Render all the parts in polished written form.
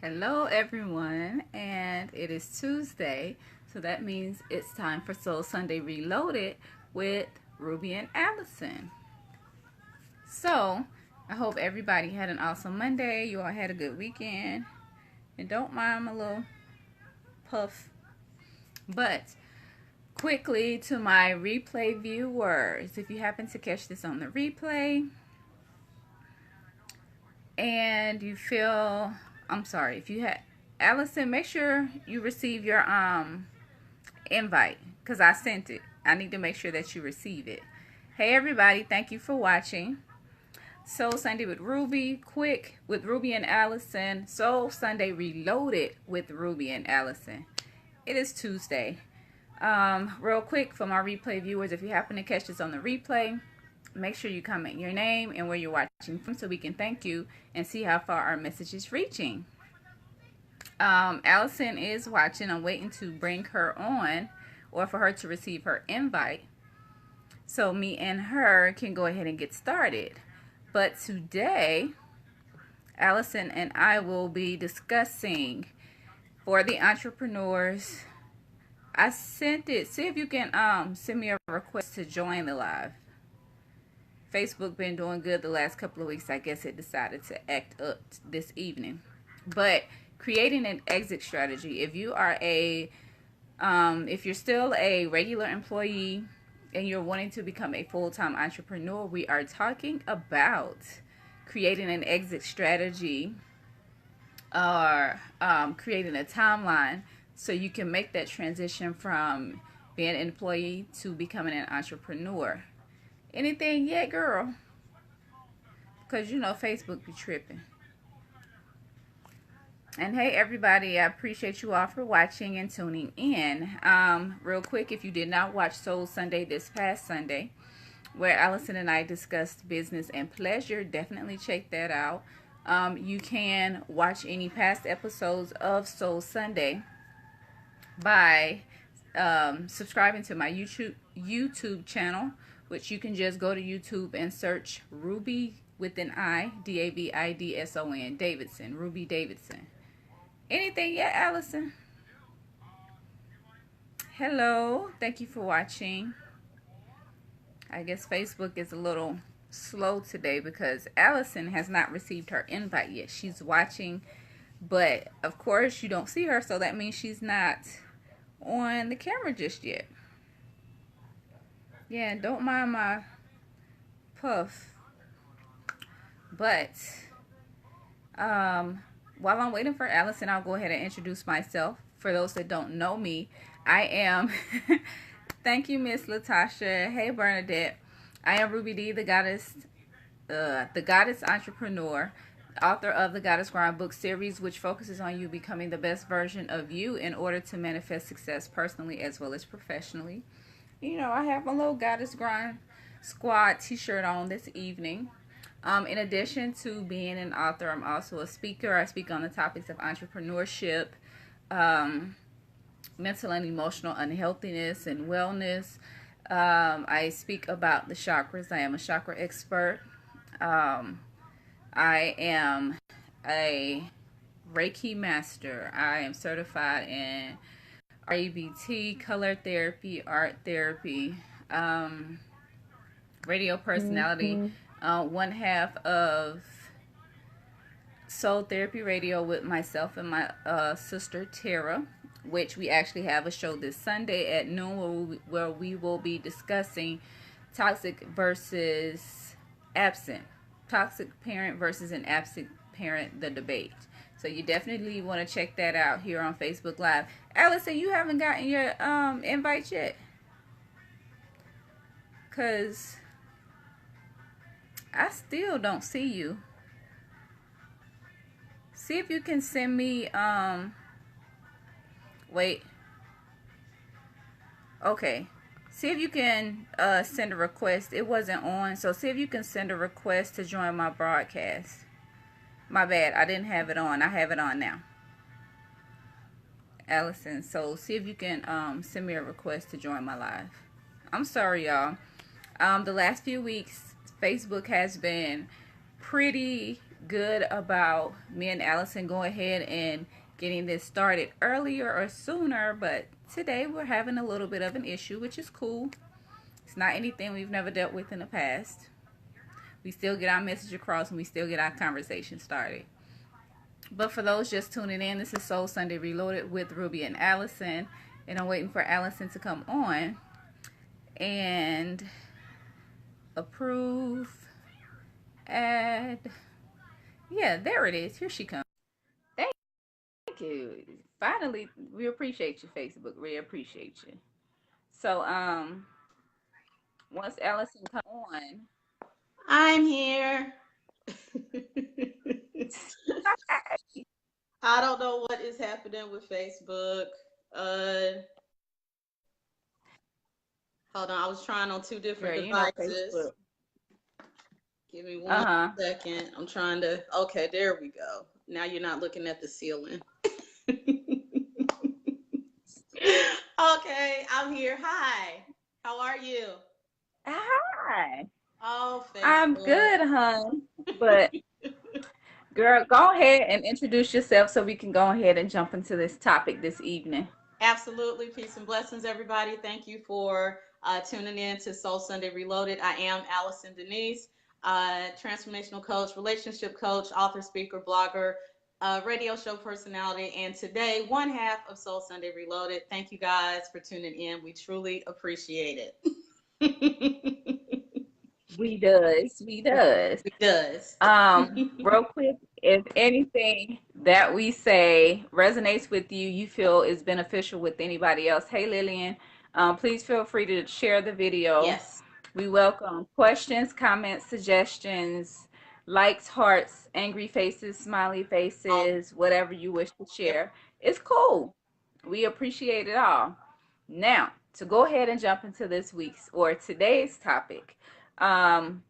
Hello everyone, and it is Tuesday, so that means it's time for Soul Sunday Reloaded with Ruby and Allison. So, I hope everybody had an awesome Monday, you all had a good weekend, and don't mind my little puff. But, quickly to my replay viewers, if you happen to catch this on the replay, and you feel, if you had, Allison, make sure you receive your invite, because I sent it. I need to make sure that you receive it. Hey everybody, thank you for watching Soul Sunday with Ruby, quick with Ruby and Allison, Soul Sunday Reloaded with Ruby and Allison. It is Tuesday. Real quick for my replay viewers, if you happen to catch this on the replay, make sure you comment your name and where you're watching from so we can thank you and see how far our message is reaching. Allison is watching. I'm waiting to bring her on or for her to receive her invite so me and her can go ahead and get started. But today, Allison and I will be discussing for the entrepreneurs. I sent it. See if you can send me a request to join the live. Facebook been doing good the last couple of weeks. I guess it decided to act up this evening. But creating an exit strategy. If you are if you're still a regular employee and you're wanting to become a full-time entrepreneur, we are talking about creating an exit strategy or creating a timeline so you can make that transition from being an employee to becoming an entrepreneur. Anything yet, girl? Because you know Facebook be tripping. And hey everybody, I appreciate you all for watching and tuning in. Real quick, if you did not watch Soul Sunday this past Sunday, where Allison and I discussed business and pleasure, definitely check that out. You can watch any past episodes of Soul Sunday by subscribing to my YouTube channel, which you can just go to YouTube and search Ruby with an I, Davidson, Davidson, Ruby Davidson. Anything yet, Allison? Hello, thank you for watching. I guess Facebook is a little slow today because Allison has not received her invite yet. She's watching, but of course you don't see her, so that means she's not on the camera just yet. Yeah, don't mind my puff. But while I'm waiting for Allison, I'll go ahead and introduce myself. For those that don't know me, I am thank you, Miss Latasha. Hey Bernadette. I am Ruby D, the goddess entrepreneur, author of the Goddess Grind book series, which focuses on you becoming the best version of you in order to manifest success personally as well as professionally. You know, I have my little Goddess Grind Squad t-shirt on this evening. In addition to being an author, I'm also a speaker. I speak on the topics of entrepreneurship, mental and emotional unhealthiness and wellness. I speak about the chakras. I am a chakra expert. I am a Reiki master. I am certified in REBT, color therapy, art therapy, radio personality, one half of Soul Therapy Radio with myself and my sister Tara, which we actually have a show this Sunday at noon where we will be discussing toxic versus absent, toxic parent versus an absent parent, the debate. So you definitely want to check that out here on Facebook Live. Allison, you haven't gotten your invite yet? Because I still don't see you. See if you can send me, wait. Okay. See if you can send a request. It wasn't on, so see if you can send a request to join my broadcast. My bad, I didn't have it on. I have it on now. Allison, so see if you can send me a request to join my live. I'm sorry, y'all. The last few weeks, Facebook has been pretty good about me and Allison going ahead and getting this started earlier or sooner, but today we're having a little bit of an issue, which is cool. It's not anything we've never dealt with in the past. We still get our message across and we still get our conversation started. But for those just tuning in, this is Soul Sunday Reloaded with Ruby and Allison. And I'm waiting for Allison to come on and approve, add. Yeah, there it is. Here she comes. Thank you. Finally, we appreciate you, Facebook. We appreciate you. So, once Allison comes on, I'm here. I don't know what is happening with Facebook. Uh, Hold on, I was trying on two different girl, you know devices. Facebook. Give me one Uh-huh. second. I'm trying to. Okay, there we go. Now you're not looking at the ceiling. Okay, I'm here. Hi. How are you? Hi. Oh, I'm Facebook. good, hon. But girl, go ahead and introduce yourself so we can go ahead and jump into this topic this evening. Absolutely. Peace and blessings, everybody. Thank you for tuning in to Soul Sunday Reloaded. I am Allison Denise, transformational coach, relationship coach, author, speaker, blogger, radio show personality, and today, one half of Soul Sunday Reloaded. Thank you guys for tuning in. We truly appreciate it. We does. We does. It does. Real quick, if anything that we say resonates with you, you feel is beneficial with anybody else, hey Lillian, please feel free to share the video. Yes. We welcome questions, comments, suggestions, likes, hearts, angry faces, smiley All, faces, whatever you wish to yep. share. It's cool. We appreciate it all. Now, to go ahead and jump into this week's or today's topic, um,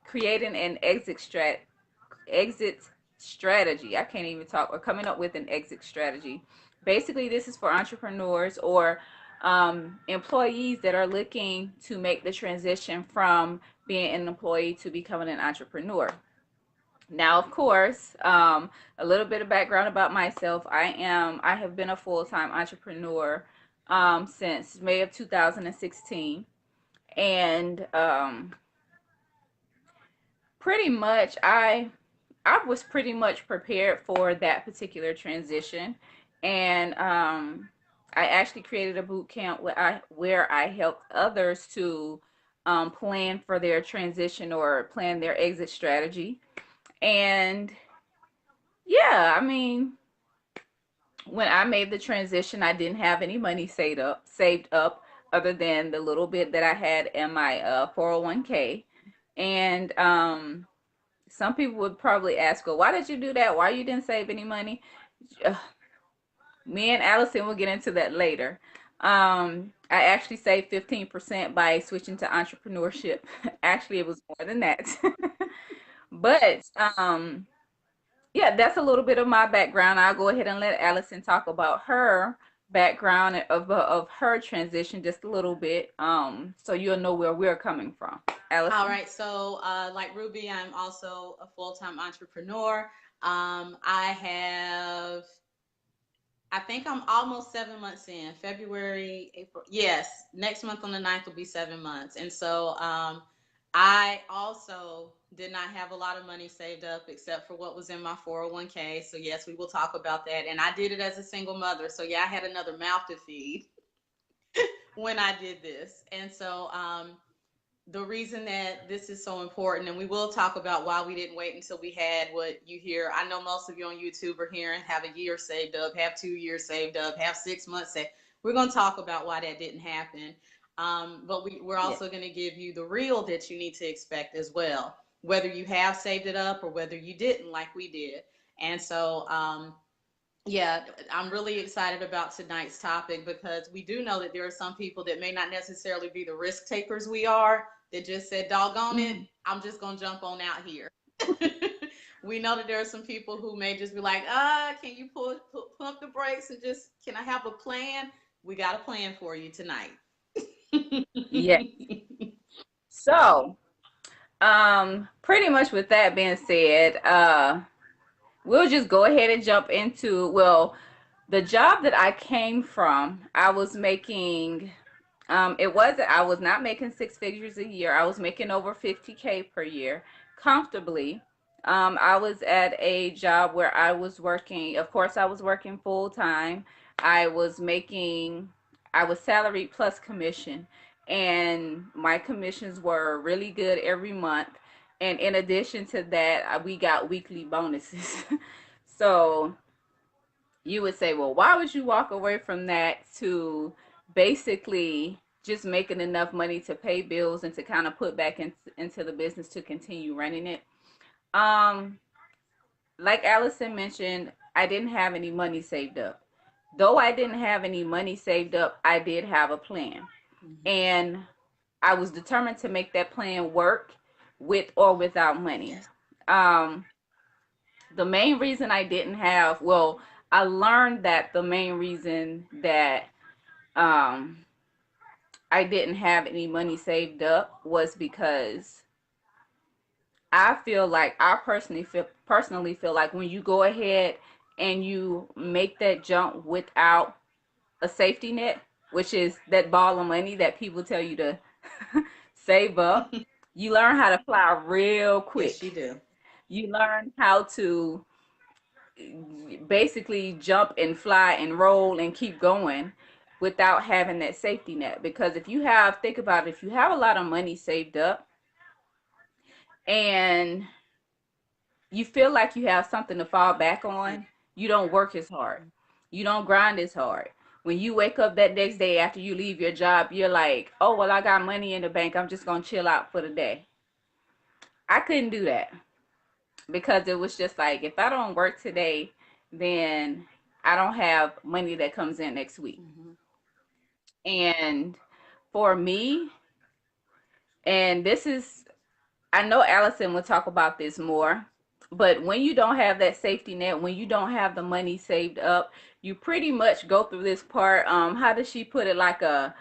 creating an exit strategy. I can't even talk, or coming up with an exit strategy. Basically, this is for entrepreneurs or employees that are looking to make the transition from being an employee to becoming an entrepreneur. Now, of course, a little bit of background about myself. I have been a full-time entrepreneur since May of 2016, and pretty much I was pretty much prepared for that particular transition, and I actually created a boot camp where I helped others to plan for their transition or plan their exit strategy. And yeah, I mean, when I made the transition, I didn't have any money saved up other than the little bit that I had in my 401k. And some people would probably ask, well, why did you do that? Why you didn't save any money? Uh, Me and Allison will get into that later. I actually saved 15% by switching to entrepreneurship. Actually, it was more than that. But yeah, that's a little bit of my background. I'll go ahead and let Allison talk about her background of her transition just a little bit, so you'll know where we're coming from. All Allison. right. So, like Ruby, I'm also a full-time entrepreneur. I have I think I'm almost 7 months in. February, April. Yes, next month on the 9th will be 7 months. And so I also did not have a lot of money saved up except for what was in my 401k. So, yes, we will talk about that. And I did it as a single mother. So, yeah, I had another mouth to feed when I did this. And so the reason that this is so important, and we will talk about why we didn't wait until we had what you hear. I know most of you on YouTube are hearing have a year saved up, have 2 years saved up, have 6 months saved. We're going to talk about why that didn't happen. But we're Yeah. also going to give you the real that you need to expect as well, whether you have saved it up or whether you didn't, like we did. And so, yeah, I'm really excited about tonight's topic because we do know that there are some people that may not necessarily be the risk takers we are, that just said, doggone it, Mhm. I'm just going to jump on out here. We know that there are some people who may just be like, can you pump the brakes and just, can I have a plan? We got a plan for you tonight. Yeah. So, Pretty much with that being said, we'll just go ahead and jump into, well, the job that I came from, I was making, I was not making six figures a year. I was making over 50K per year comfortably. I was at a job where I was working, of course, I was working full time. I was making, I was salaried plus commission, and my commissions were really good every month. And in addition to that, we got weekly bonuses. So you would say, well, why would you walk away from that to basically just making enough money to pay bills and to kind of put back into the business to continue running it? Um, like Allison mentioned, I didn't have any money saved up. Though I didn't have any money saved up, I did have a plan. Mm-hmm. And I was determined to make that plan work with or without money. Yes. Um, the main reason I didn't have, well, I learned that the main reason that um, I didn't have any money saved up was because I personally feel like when you go ahead and you make that jump without a safety net, which is that ball of money that people tell you to save up, you learn how to fly real Yes, you quick. do. You learn how to basically jump and fly and roll and keep going without having that safety net. Because if you have, think about it, if you have a lot of money saved up and you feel like you have something to fall back Yeah. on, you don't work as hard. You don't grind as hard. When you wake up that next day after you leave your job, you're like, oh, well, I got money in the bank. I'm just going to chill out for the day. I couldn't do that because it was just like, if I don't work today, then I don't have money that comes in next week. Mm-hmm. And for me, and this is, I know Allison will talk about this more, but when you don't have that safety net, when you don't have the money saved up, you pretty much go through this part. How does she put it? Like a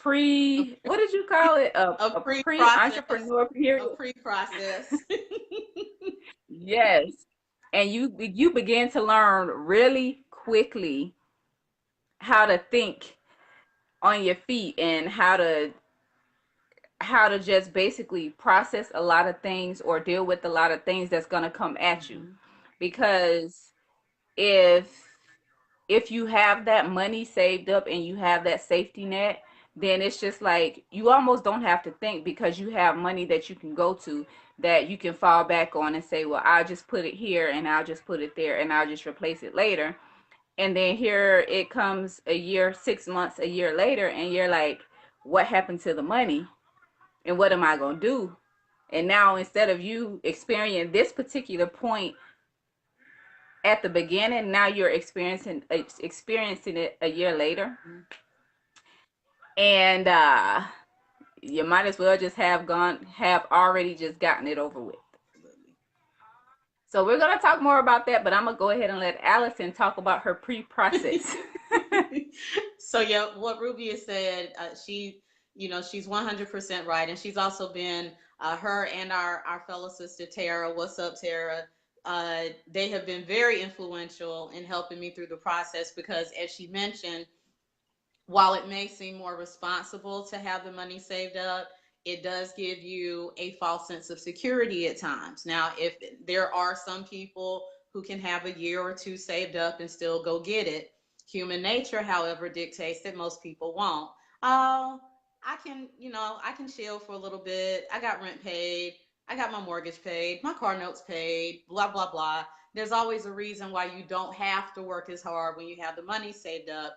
what did you call it? A A pre-process. pre-entrepreneur A period? pre-process. Yes. And you begin to learn really quickly how to think on your feet and how to just basically process a lot of things or deal with a lot of things that's going to come at you. Mm-hmm. Because if you have that money saved up and you have that safety net, then it's just like you almost don't have to think because you have money that you can go to, that you can fall back on and say, well, I'll just put it here and I'll just put it there and I'll just replace it later. And then here it comes a year, 6 months, a year later, and you're like, what happened to the money? And what am I going to do? And now instead of you experiencing this particular point at the beginning, now you're experiencing it a year later. Mm-hmm. And you might as well just have already just gotten it over with. Absolutely. So we're going to talk more about that, but I'm going to go ahead and let Allison talk about her pre-process. So yeah, what Ruby has said, she's 100% right, and she's also been her and our fellow sister Tara. What's up, Tara? They have been very influential in helping me through the process because, as she mentioned, while it may seem more responsible to have the money saved up, it does give you a false sense of security at times. Now, if there are some people who can have a year or two saved up and still go get it, human nature, however, dictates that most people won't. Oh, I can chill for a little bit. I got rent paid. I got my mortgage paid. My car notes paid. Blah, blah, blah. There's always a reason why you don't have to work as hard when you have the money saved up,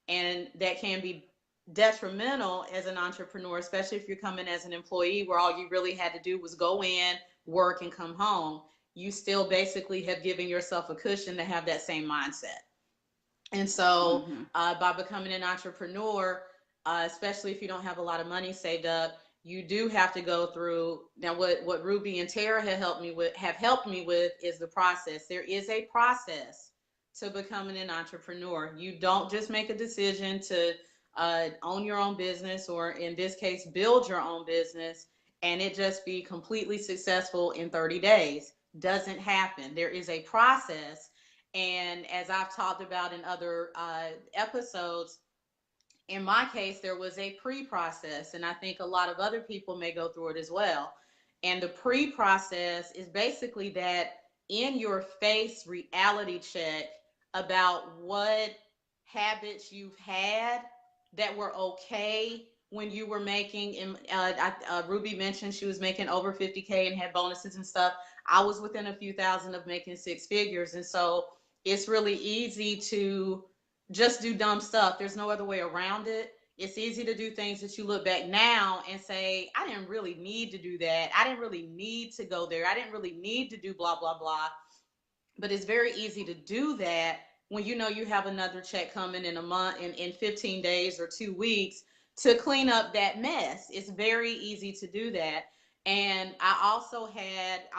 and that can be detrimental as an entrepreneur, especially if you're coming as an employee where all you really had to do was go in, work, and come home. You still basically have given yourself a cushion to have that same mindset. And so, Mm-hmm. by becoming an entrepreneur, especially if you don't have a lot of money saved up, you do have to go through. Now, what Ruby and Tara have helped me with is the process. There is a process to becoming an entrepreneur. You don't just make a decision to own your own business, or in this case, build your own business, and it just be completely successful in 30 days. Doesn't happen. There is a process. And as I've talked about in other episodes, in my case, there was a pre process, and I think a lot of other people may go through it as well. And the pre process is basically that in your face reality check about what habits you've had that were okay when you were making. Ruby mentioned she was making over 50K and had bonuses and stuff. I was within a few thousand of making six figures. And so it's really easy to just do dumb stuff. There's no other way around it. It's easy to do things that you look back now and say, I didn't really need to do that. I didn't really need to go there. I didn't really need to do blah, blah, blah. But it's very easy to do that when you know you have another check coming in a month, in 15 days or 2 weeks, to clean up that mess. It's very easy to do that. And I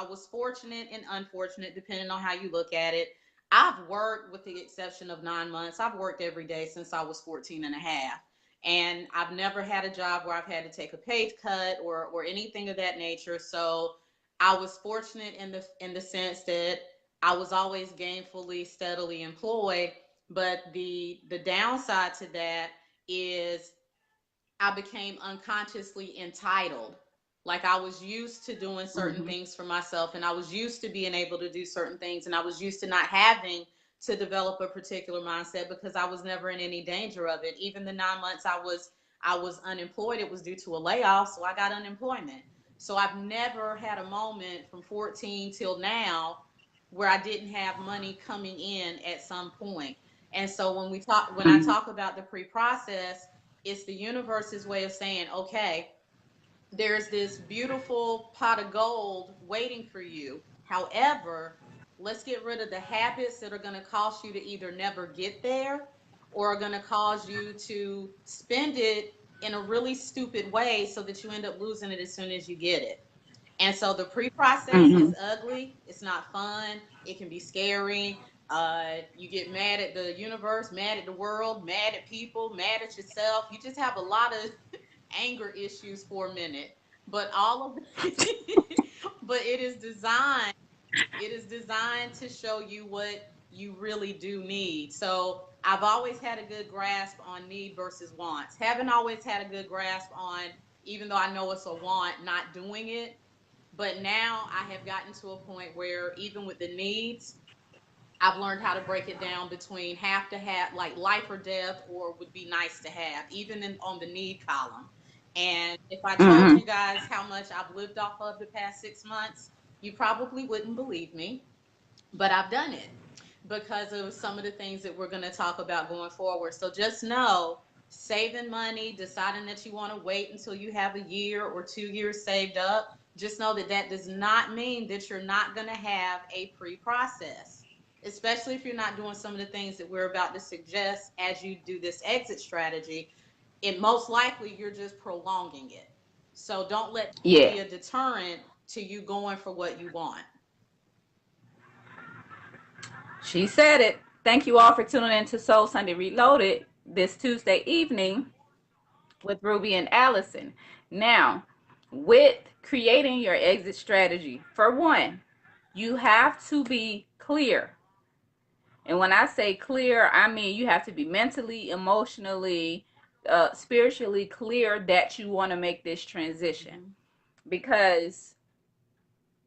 was fortunate and unfortunate, depending on how you look at it. I've worked, with the exception of 9 months, I've worked every day since I was 14 and a half. And I've never had a job where I've had to take a pay cut or anything of that nature. So I was fortunate in the sense that I was always gainfully, steadily employed. But the downside to that is I became unconsciously entitled. Like, I was used to doing certain Mm-hmm. things for myself, and I was used to being able to do certain things, and I was used to not having to develop a particular mindset because I was never in any danger of it. Even the 9 months I was unemployed, it was due to a layoff, so I got unemployment. So I've never had a moment from 14 till now where I didn't have money coming in at some point. And so when I Mm-hmm. talk about the pre-process, it's the universe's way of saying, okay, there's this beautiful pot of gold waiting for you. However, let's get rid of the habits that are going to cause you to either never get there or are going to cause you to spend it in a really stupid way so that you end up losing it as soon as you get it. And so the pre-process Mm-hmm. is ugly. It's not fun. It can be scary. You get mad at the universe, mad at the world, mad at people, mad at yourself. You just have a lot of anger issues for a minute. But all of but it is designed to show you what you really do need. So I've always had a good grasp on need versus wants. Haven't always had a good grasp on, even though I know it's a want, not doing it. But now I have gotten to a point where even with the needs, I've learned how to break it down between have to have, like life or death, or would be nice to have, even on the need column. And if I told Mm-hmm. you guys how much I've lived off of the past 6 months, you probably wouldn't believe me, but I've done it because of some of the things that we're going to talk about going forward. So just know, saving money, deciding that you want to wait until you have a year or 2 years saved up, just know that that does not mean that you're not going to have a pre process, especially if you're not doing some of the things that we're about to suggest as you do this exit strategy. It most likely you're just prolonging it. So don't let that Yeah, be a deterrent to you going for what you want. she said it. Thank you all for tuning in to Soul Sunday Reloaded this Tuesday evening with Ruby and Allison. Now, with creating your exit strategy, for one, you have to be clear. And when I say clear, I mean you have to be mentally, emotionally, spiritually clear that you want to make this transition. Mm-hmm. Because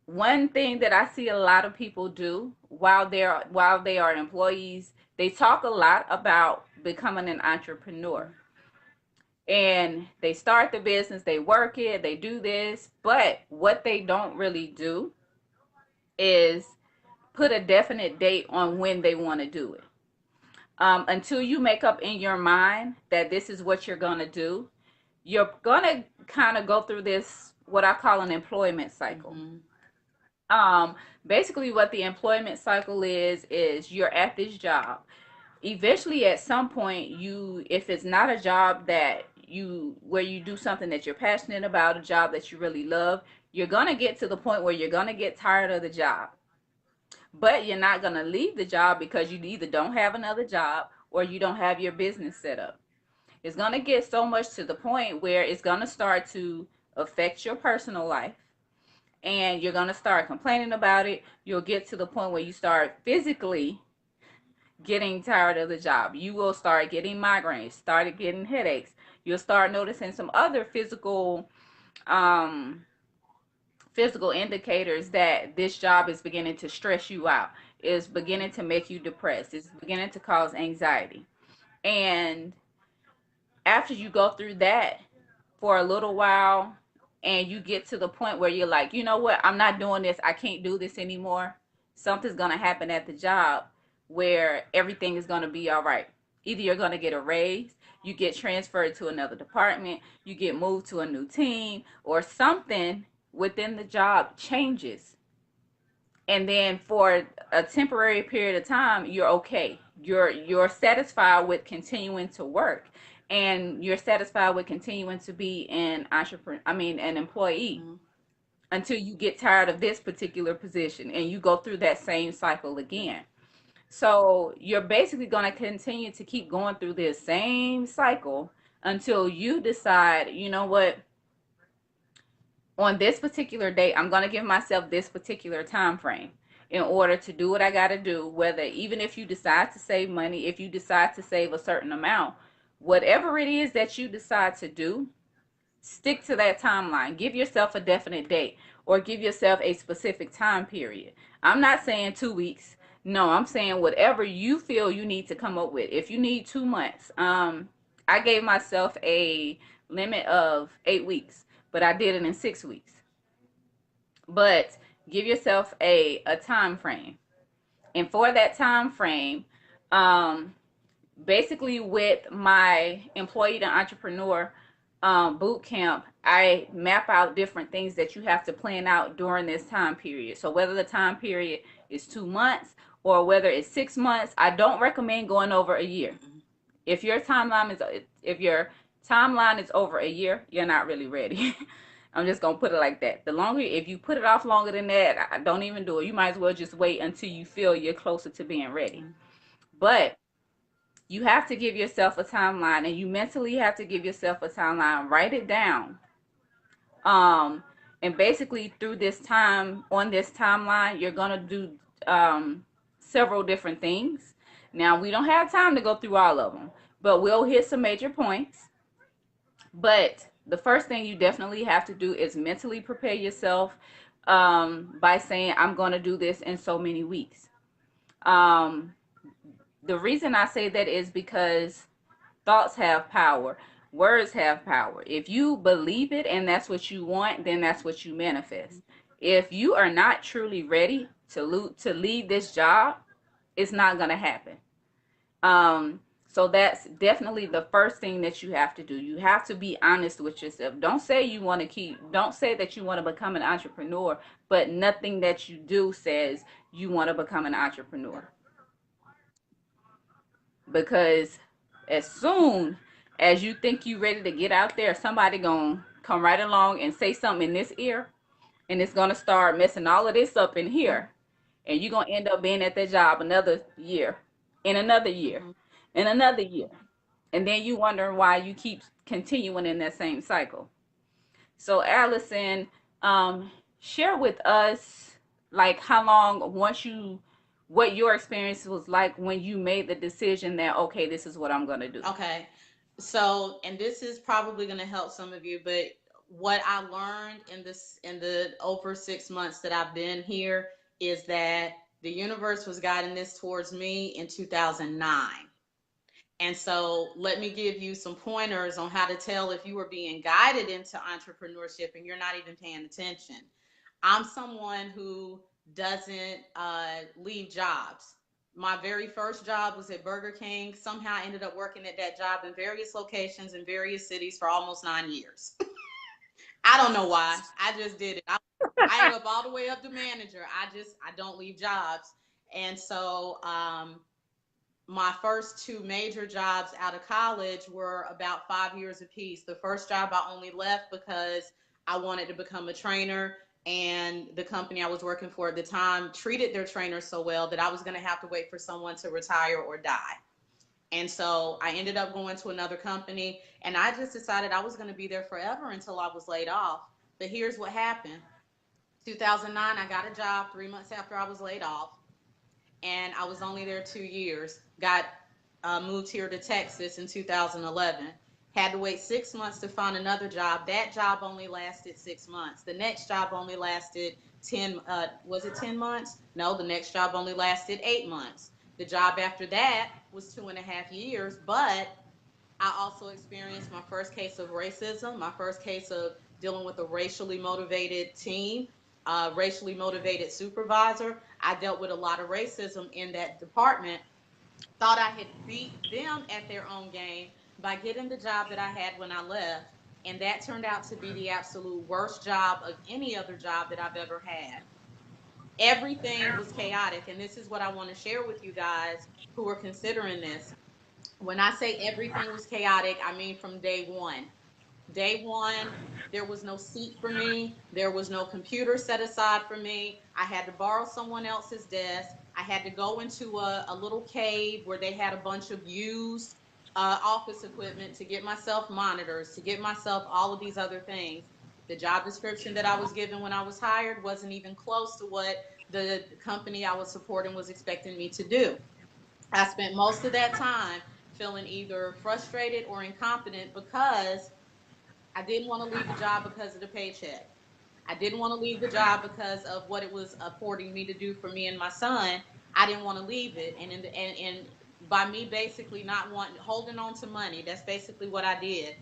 one thing that I see a lot of people do while they are employees, they talk a lot about becoming an entrepreneur. And they start the business, they work it, they do this, but what they don't really do is put a definite date on when they want to do it. Until you make up in your mind that this is what you're going to do, you're going to kind of go through this, what I call an employment cycle. Mm-hmm. Um, Basically, what the employment cycle is you're at this job. Eventually, at some point, if it's not a job that where you do something that you're passionate about, a job that you really love, you're going to get to the point where you're going to get tired of the job. But you're not going to leave the job because you either don't have another job or you don't have your business set up. It's going to get so much to the point where it's going to start to affect your personal life, and you're going to start complaining about it. You'll get to the point where you start physically getting tired of the job. You will start getting migraines, start getting headaches. You'll start noticing some other um physical indicators that this job is beginning to stress you out, is beginning to make you depressed, is beginning to cause anxiety. And after you go through that for a little while, and you get to the point where you're like, you know what, I'm not doing this, I can't do this anymore, something's going to happen at the job where everything is going to be all right. Either you're going to get a raise, you get transferred to another department, you get moved to a new team, or something within the job changes. And then for a temporary period of time, you're okay. You're satisfied with continuing to work, and you're satisfied with continuing to be an entrepreneur, I mean an employee, Mm-hmm. until you get tired of this particular position and you go through that same cycle again. So you're basically going to continue to keep going through this same cycle until you decide, you know what, on this particular date, I'm going to give myself this particular time frame in order to do what I got to do. Whether, even if you decide to save money, if you decide to save a certain amount, whatever it is that you decide to do, stick to that timeline. Give yourself a definite date, or give yourself a specific time period. I'm not saying 2 weeks. No, I'm saying whatever you feel you need to come up with. If you need 2 months, I gave myself a limit of 8 weeks, but I did it in 6 weeks. But give yourself a time frame, and for that time frame, um, basically with my employee to entrepreneur boot camp, I map out different things that you have to plan out during this time period. So whether the time period is 2 months or whether it's 6 months, I don't recommend going over a year. Mm-hmm. If your timeline is if your timeline is over a year, you're not really ready. I'm just gonna put it like that. The longer, if you put it off longer than that, I don't even do it. You might as well just wait until you feel you're closer to being ready. Mm-hmm. But you have to give yourself a timeline, and you mentally have to give yourself a timeline. Write it down. Um, and basically through this time, on this timeline, you're gonna do several different things. Now we don't have time to go through all of them, but we'll hit some major points. But the first thing you definitely have to do is mentally prepare yourself by saying, I'm going to do this in so many weeks. Um, the reason I say that is because thoughts have power, words have power. If you believe it and that's what you want, then that's what you manifest. If you are not truly ready to leave this job, it's not going to happen. So that's definitely the first thing that you have to do. You have to be honest with yourself. Don't say that you want to become an entrepreneur, but nothing that you do says you want to become an entrepreneur. Because as soon as you think you ready to get out there, somebody gonna come right along and say something in this ear, and it's gonna start messing all of this up in here, and you're gonna end up being at that job another year, in another year, Mm-hmm. in another year, and then you wondering why you keep continuing in that same cycle. So Allison, share with us, like, how long, once you, what your experience was like when you made the decision that, okay, this is what I'm gonna do. Okay. So, and this is probably going to help some of you, but what I learned in the over 6 months that I've been here is that the universe was guiding this towards me in 2009. And so let me give you some pointers on how to tell if you are being guided into entrepreneurship and you're not even paying attention. I'm someone who doesn't leave jobs. My very first job was at Burger King. Somehow I ended up working at that job in various locations in various cities for almost 9 years. I don't know why. I just did it. I ended up all the way up to manager. I don't leave jobs. And so my first two major jobs out of college were about 5 years apiece. The first job I only left because I wanted to become a trainer, and the company I was working for at the time treated their trainers so well that I was going to have to wait for someone to retire or die. And so I ended up going to another company, and I just decided I was going to be there forever until I was laid off. But here's what happened. 2009, I got a job 3 months after I was laid off, and I was only there 2 years. Got moved here to Texas in 2011. Had to wait 6 months to find another job. That job only lasted 6 months. The next job only lasted 10. Was it 10 months? No, the next job only lasted 8 months. The job after that was 2.5 years, but I also experienced my first case of racism, my first case of dealing with a racially motivated team, racially motivated supervisor. I dealt with a lot of racism in that department. Thought I had beat them at their own game by getting the job that I had when I left. And that turned out to be the absolute worst job of any other job that I've ever had. Everything was chaotic. And this is what I want to share with you guys who are considering this. When I say everything was chaotic, I mean from day one. Day one, there was no seat for me. There was no computer set aside for me. I had to borrow someone else's desk. I had to go into a little cave where they had a bunch of used office equipment to get myself monitors, to get myself all of these other things. The job description that I was given when I was hired wasn't even close to what the company I was supporting was expecting me to do. I spent most of that time feeling either frustrated or incompetent because I didn't want to leave the job because of the paycheck. I didn't want to leave the job because of what it was affording me to do for me and my son. I didn't want to leave it, and by me basically not wanting holding on to money, that's basically what I did.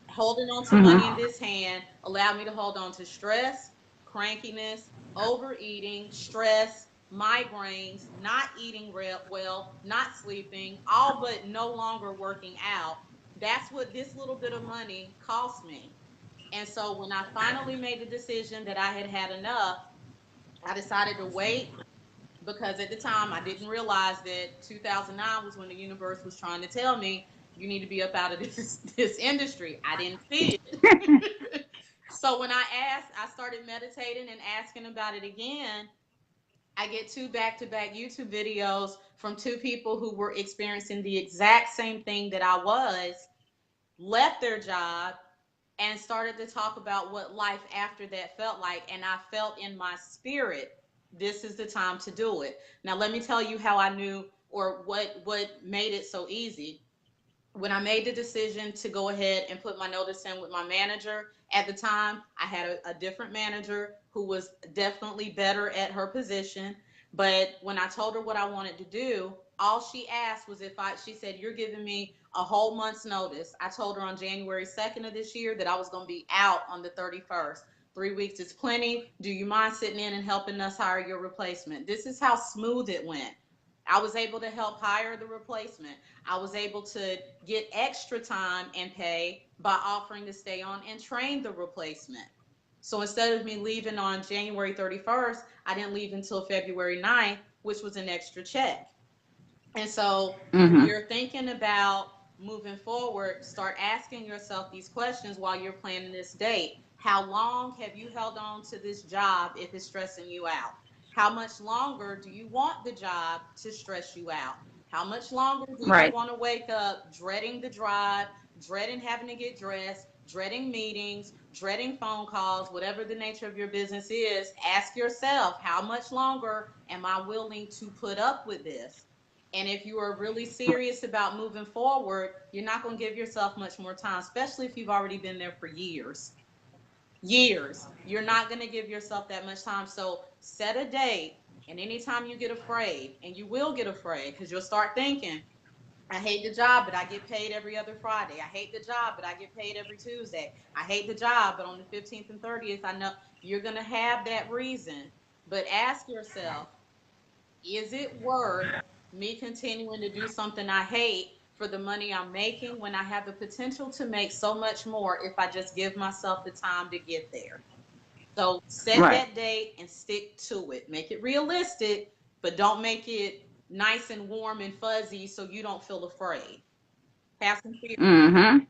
Holding on to money in Mm-hmm. this hand allowed me to hold on to stress, crankiness, overeating, stress, migraines, not eating well, not sleeping, all but no longer working out. That's what this little bit of money cost me. And so when I finally made the decision that I had had enough, I decided to wait because at the time I didn't realize that 2009 was when the universe was trying to tell me you need to be up out of this industry. I didn't see it. So when I started meditating and asking about it again. I get two back-to-back YouTube videos from two people who were experiencing the exact same thing that I was, left their job, and started to talk about what life after that felt like. And I felt in my spirit, this is the time to do it. Now, let me tell you how I knew or what made it so easy. When I made the decision to go ahead and put my notice in with my manager at the time, I had a different manager who was definitely better at her position. But when I told her what I wanted to do, all she asked was she said, "You're giving me a whole month's notice." I told her on January 2nd of this year that I was going to be out on the 31st. 3 weeks is plenty. Do you mind sitting in and helping us hire your replacement? This is how smooth it went. I was able to help hire the replacement. I was able to get extra time and pay by offering to stay on and train the replacement. So instead of me leaving on January 31st, I didn't leave until February 9th, which was an extra check. And so when Mm-hmm. you're thinking about moving forward, start asking yourself these questions while you're planning this date. How long have you held on to this job if it's stressing you out? How much longer do you want the job to stress you out? How much longer do you Right. want to wake up dreading the drive, dreading having to get dressed, dreading meetings, dreading phone calls, whatever the nature of your business is? Ask yourself, how much longer am I willing to put up with this? And if you are really serious about moving forward, you're not going to give yourself much more time, especially if you've already been there for years. Years. You're not going to give yourself that much time. So set a date. And anytime you get afraid, and you will get afraid because you'll start thinking, I hate the job, but I get paid every other Friday. I hate the job, but I get paid every Tuesday. I hate the job, but on the 15th and 30th, I know you're going to have that reason. But ask yourself, is it worth me continuing to do something I hate for the money I'm making when I have the potential to make so much more if I just give myself the time to get there? So set Right. that date and stick to it. Make it realistic, but don't make it nice and warm and fuzzy so you don't feel afraid. Have some fear. Mm-hmm.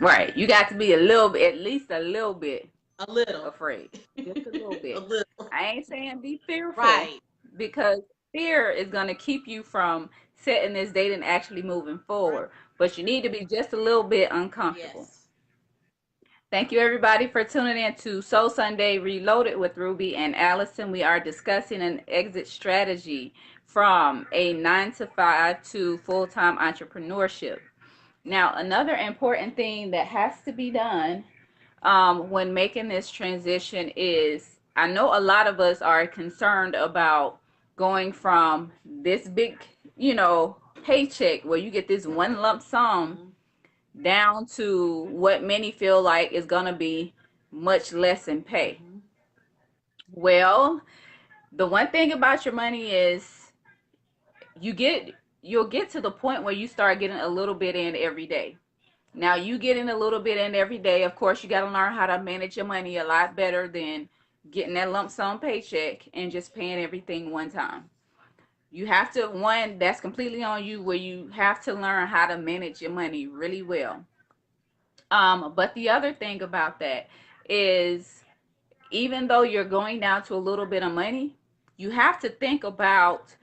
Right. You got to be a little bit, at least a little bit A little. afraid. Just a little A bit. little. I ain't saying be fearful Right. because fear is going to keep you from setting this date and actually moving Right. forward. But you need to be just a little bit uncomfortable. Yes. Thank you, everybody, for tuning in to Soul Sunday Reloaded with Ruby and Allison. We are discussing an exit strategy from a 9 to 5 to full time entrepreneurship. Now, another important thing that has to be done when making this transition is I know a lot of us are concerned about going from this big, paycheck where you get this one lump sum Mm-hmm. down to what many feel like is going to be much less in pay. Mm-hmm. Well, the one thing about your money is you get you'll get to the point where you start getting a little bit in every day. Now you getting a little bit in every day. Of course, you got to learn how to manage your money a lot better than getting that lump sum paycheck and just paying everything one time. You have to, one, that's completely on you, where you have to learn how to manage your money really well. But the other thing about that is even though you're going down to a little bit of money, you have to think about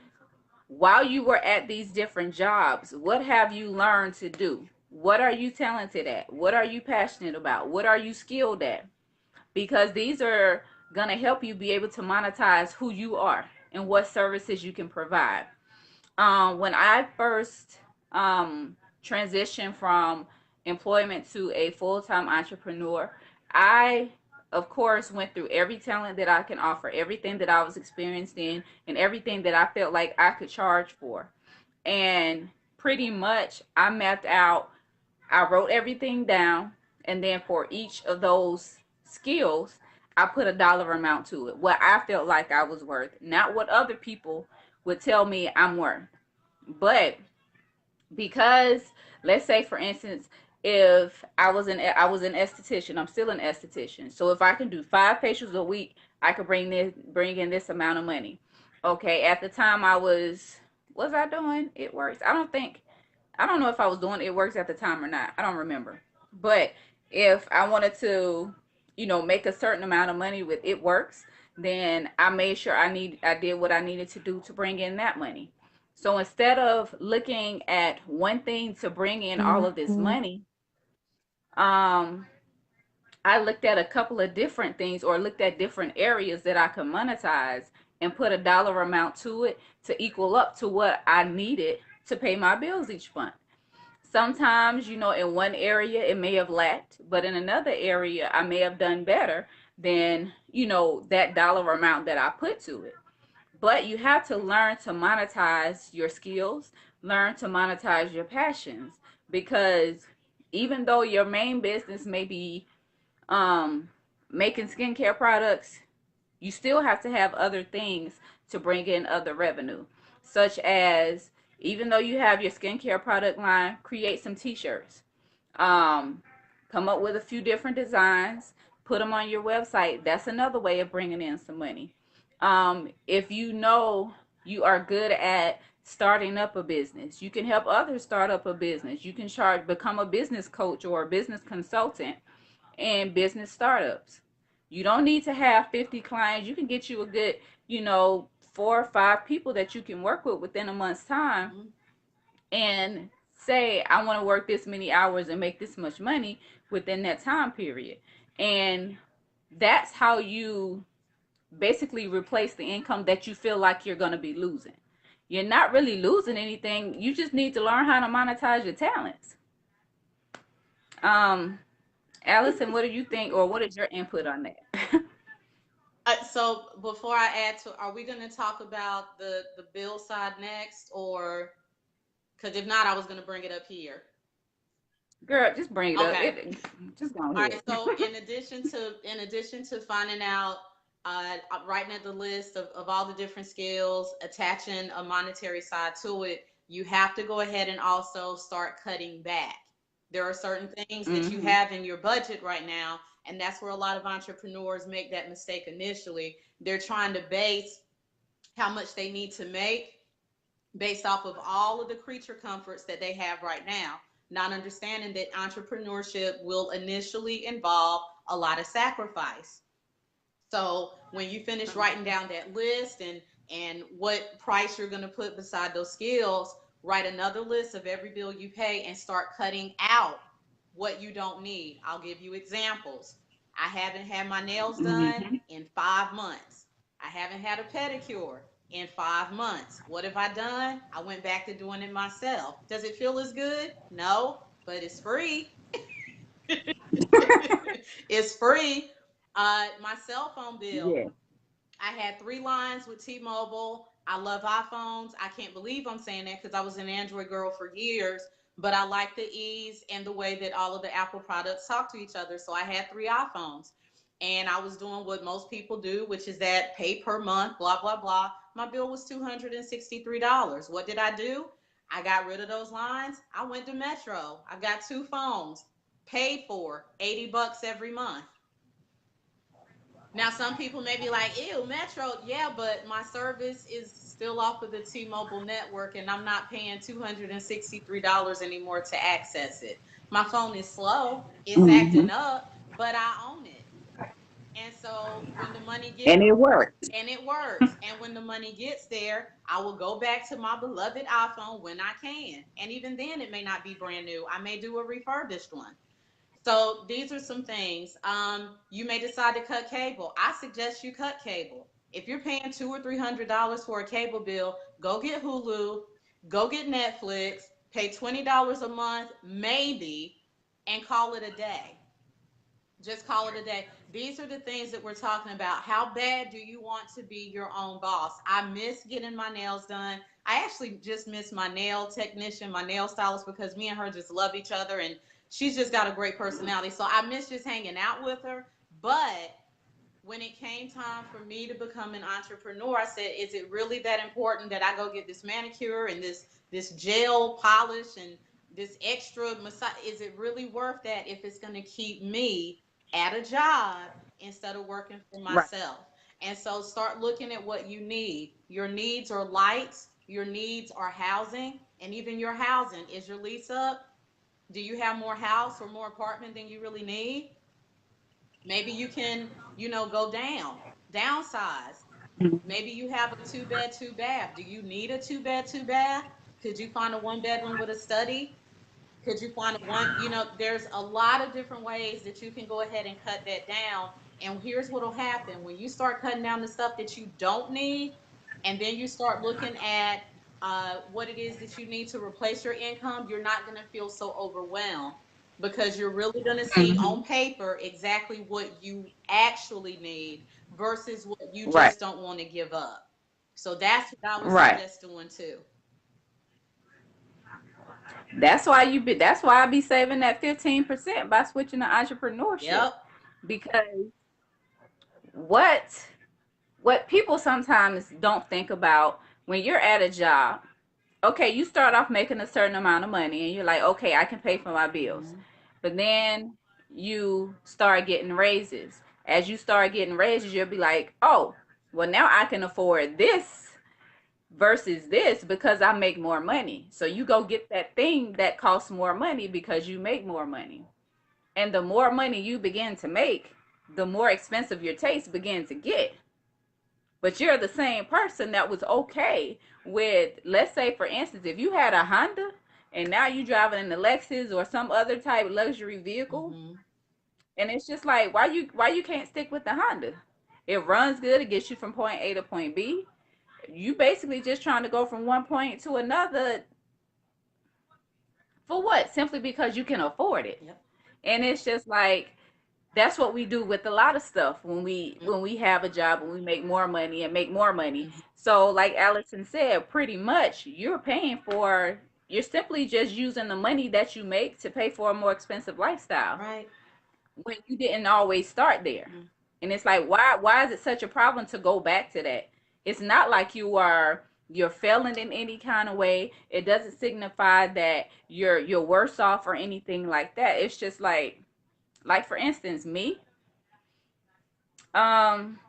while you were at these different jobs, what have you learned to do? What are you talented at? What are you passionate about? What are you skilled at? Because these are going to help you be able to monetize who you are and what services you can provide. When I first transitioned from employment to a full time entrepreneur, I, of course, went through every talent that I can offer, everything that I was experienced in, and everything that I felt like I could charge for. And pretty much, I mapped out, I wrote everything down, and then for each of those skills, I put a dollar amount to it, what I felt like I was worth, not what other people would tell me I'm worth. But because let's say for instance, if I was an esthetician, I'm still an esthetician. So if I can do 5 facials a week, I could bring in this amount of money. Okay, at the time was I doing It Works? I don't know if I was doing It Works at the time or not. I don't remember. But if I wanted to, make a certain amount of money with It Works, then I made sure I did what I needed to do to bring in that money. So instead of looking at one thing to bring in all of this money, um, I looked at a couple of different things or looked at different areas that I could monetize and put a dollar amount to it to equal up to what I needed to pay my bills each month. Sometimes, in one area it may have lacked, but in another area I may have done better than, that dollar amount that I put to it. But you have to learn to monetize your skills, learn to monetize your passions, because even though your main business may be um, making skincare products, you still have to have other things to bring in other revenue, such as even though you have your skincare product line, create some t-shirts. Um, Come up with a few different designs, put them on your website. That's another way of bringing in some money. If you know you are good at starting up a business, you can help others start up a business. You can become a business coach or a business consultant in business startups. You don't need to have 50 clients. You can get you a good, 4 or 5 people that you can work with within a month's time Mm-hmm. and say, I want to work this many hours and make this much money within that time period. And that's how you basically replace the income that you feel like you're going to be losing. You're not really losing anything. You just need to learn how to monetize your talents. Um, Allison, what do you think, or what is your input on that? So before I add to, are we going to talk about the bill side next, or because if not, I was going to bring it up here. Girl, just bring it up. Okay. Just go All ahead. right. So in addition to finding out, writing at the list of all the different skills, attaching a monetary side to it, you have to go ahead and also start cutting back. There are certain things that you Mm-hmm. have in your budget right now, and that's where a lot of entrepreneurs make that mistake initially. They're trying to base how much they need to make based off of all of the creature comforts that they have right now, not understanding that entrepreneurship will initially involve a lot of sacrifice. So when you finish writing down that list and what price you're going to put beside those skills. Write another list of every bill you pay and start cutting out what you don't need. I'll give you examples. I haven't had my nails done Mm-hmm. in 5 months. I haven't had a pedicure in 5 months. What have I done? I went back to doing it myself. Does it feel as good? No, but it's free. It's free. My cell phone bill. Yeah. I had 3 lines with T-Mobile. I love iPhones. I can't believe I'm saying that because I was an Android girl for years, but I like the ease and the way that all of the Apple products talk to each other. So I had 3 iPhones. And I was doing what most people do, which is that pay per month, blah, blah, blah. My bill was $263. What did I do? I got rid of those lines. I went to Metro. I got 2 phones, paid for $80 every month. Now, some people may be like, ew, Metro. Yeah, but my service is still off of the T Mobile network and I'm not paying $263 anymore to access it. My phone is slow, it's Mm-hmm. acting up, but I own it. And so when the money gets, And it worked. and it works, and when the money gets there, I will go back to my beloved iPhone when I can. And even then, it may not be brand new, I may do a refurbished one. So these are some things. You may decide to cut cable. I suggest you cut cable. If you're paying $200 or $300 for a cable bill, go get Hulu, go get Netflix, pay $20 a month, maybe, and call it a day. Just call it a day. These are the things that we're talking about. How bad do you want to be your own boss? I miss getting my nails done. I actually just miss my nail technician, my nail stylist, because me and her just love each other and she's just got a great personality. So I miss just hanging out with her. But when it came time for me to become an entrepreneur, I said, is it really that important that I go get this manicure and this gel polish and this extra massage? Is it really worth that if it's going to keep me at a job instead of working for Right. myself? And so start looking at what you need. Your needs are lights, your needs are housing, and even your housing. Is your lease up? Do you have more house or more apartment than you really need? Maybe you can, go downsize. Maybe you have a 2 bed, 2 bath. Do you need a 2 bed, 2 bath? Could you find a 1 bedroom with a study? Could you find a one, there's a lot of different ways that you can go ahead and cut that down. And here's what'll happen when you start cutting down the stuff that you don't need, and then you start looking at what it is that you need to replace your income, you're not going to feel so overwhelmed because you're really going to see Mm-hmm. on paper exactly what you actually need versus what you Right. just don't want to give up. So that's what I would Right. suggest doing too. That's why I be saving that 15% by switching to entrepreneurship. Yep. Because what what people sometimes don't think about when you're at a job, okay, you start off making a certain amount of money and you're like, okay, I can pay for my bills. Mhm. But then you start getting raises. As you start getting raises, you'll be like, oh, well, now I can afford this versus this because I make more money. So you go get that thing that costs more money because you make more money. And the more money you begin to make, the more expensive your taste begin to get. But you're the same person that was okay with, let's say, for instance, if you had a Honda and now you driving in a Lexus or some other type of luxury vehicle, Mhm. and it's just like, why you can't stick with the Honda? It runs good. It gets you from point A to point B. You basically just trying to go from one point to another for what? Simply because you can afford it. Yep. And it's just like that's what we do with a lot of stuff when we Mhm. when we have a job and we make more money and make more money. Mhm. So like Allison said, pretty much you're simply just using the money that you make to pay for a more expensive lifestyle Right. when you didn't always start there. Mhm. And it's like why is it such a problem to go back to that? It's not like you're failing in any kind of way. It doesn't signify that you're worse off or anything like that. It's just like for instance, me, um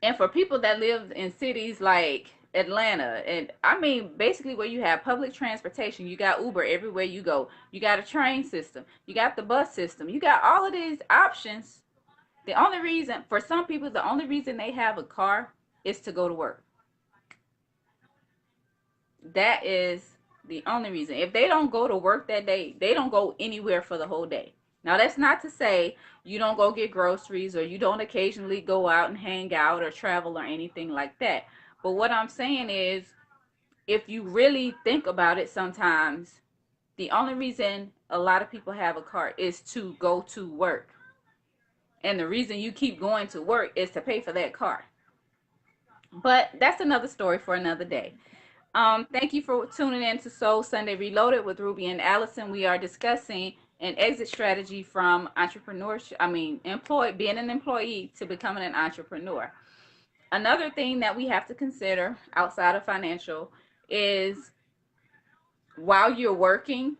and for people that live in cities like Atlanta, and I mean basically where you have public transportation, you got Uber everywhere you go, you got a train system, you got the bus system, you got all of these options. The only reason for some people, the only reason they have a car is to go to work. That is the only reason. If they don't go to work that day, they don't go anywhere for the whole day. Now, that's not to say you don't go get groceries or you don't occasionally go out and hang out or travel or anything like that. But what I'm saying is, if you really think about it sometimes, the only reason a lot of people have a car is to go to work. And the reason you keep going to work is to pay for that car. But that's another story for another day. Thank you for tuning in to Soul Sunday Reloaded with Ruby and Allison. We are discussing an exit strategy from entrepreneurship. Employed being an employee to becoming an entrepreneur. Another thing that we have to consider outside of financial is while you're working,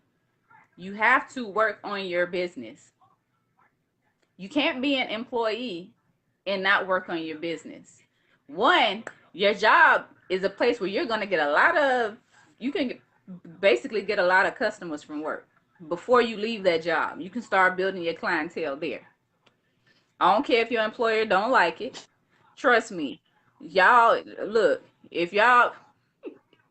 you have to work on your business. You can't be an employee and not work on your business. One, your job is a place where you're going to get a lot of, you can basically get a lot of customers from work. Before you leave that job, you can start building your clientele there. I don't care if your employer don't like it. Trust me. Y'all, look, if y'all,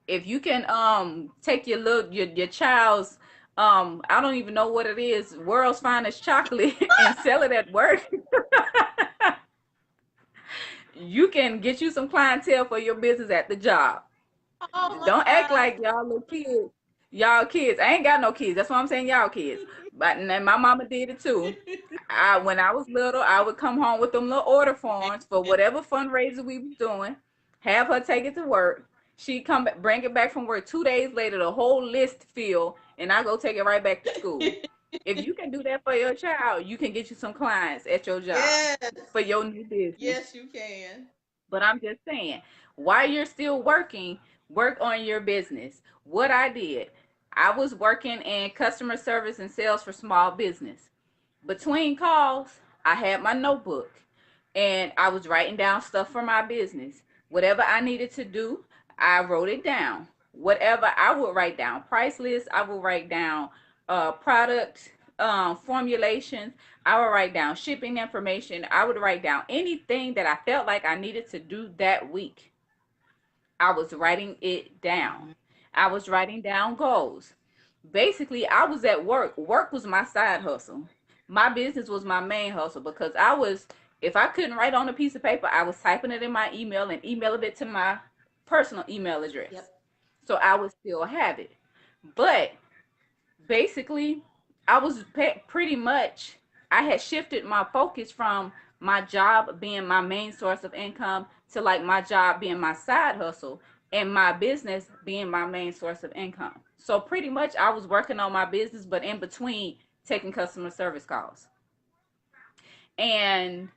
if you can take your little your child's I don't even know what it is, world's finest chocolate and sell it at work, you can get you some clientele for your business at the job. Oh my Don't act God. like y'all little kids. Y'all kids. I ain't got no kids. That's why I'm saying y'all kids. But and my mama did it too. When I was little, I would come home with them little order forms for whatever fundraiser we was doing. Have her take it to work. She come back, bring it back from work 2 days later, the whole list filled, and I go take it right back to school. If you can do that for your child, you can get you some clients at your job Yes. for your new business. Yes, you can. But I'm just saying, while you're still working, work on your business. What I did, I was working in customer service and sales for small business. Between calls, I had my notebook and I was writing down stuff for my business. Whatever I needed to do, I wrote it down. Whatever I would write down, price lists, I would write down product formulations, I would write down shipping information, I would write down anything that I felt like I needed to do that week. I was writing it down. I was writing down goals. Basically, I was at work. Work was my side hustle. My business was my main hustle because if I couldn't write on a piece of paper, I was typing it in my email and emailing it to my personal email address. Yep. So I would still have it. But basically, I was pretty much, I had shifted my focus from my job being my main source of income to like my job being my side hustle and my business being my main source of income. So pretty much I was working on my business, but in between taking customer service calls. And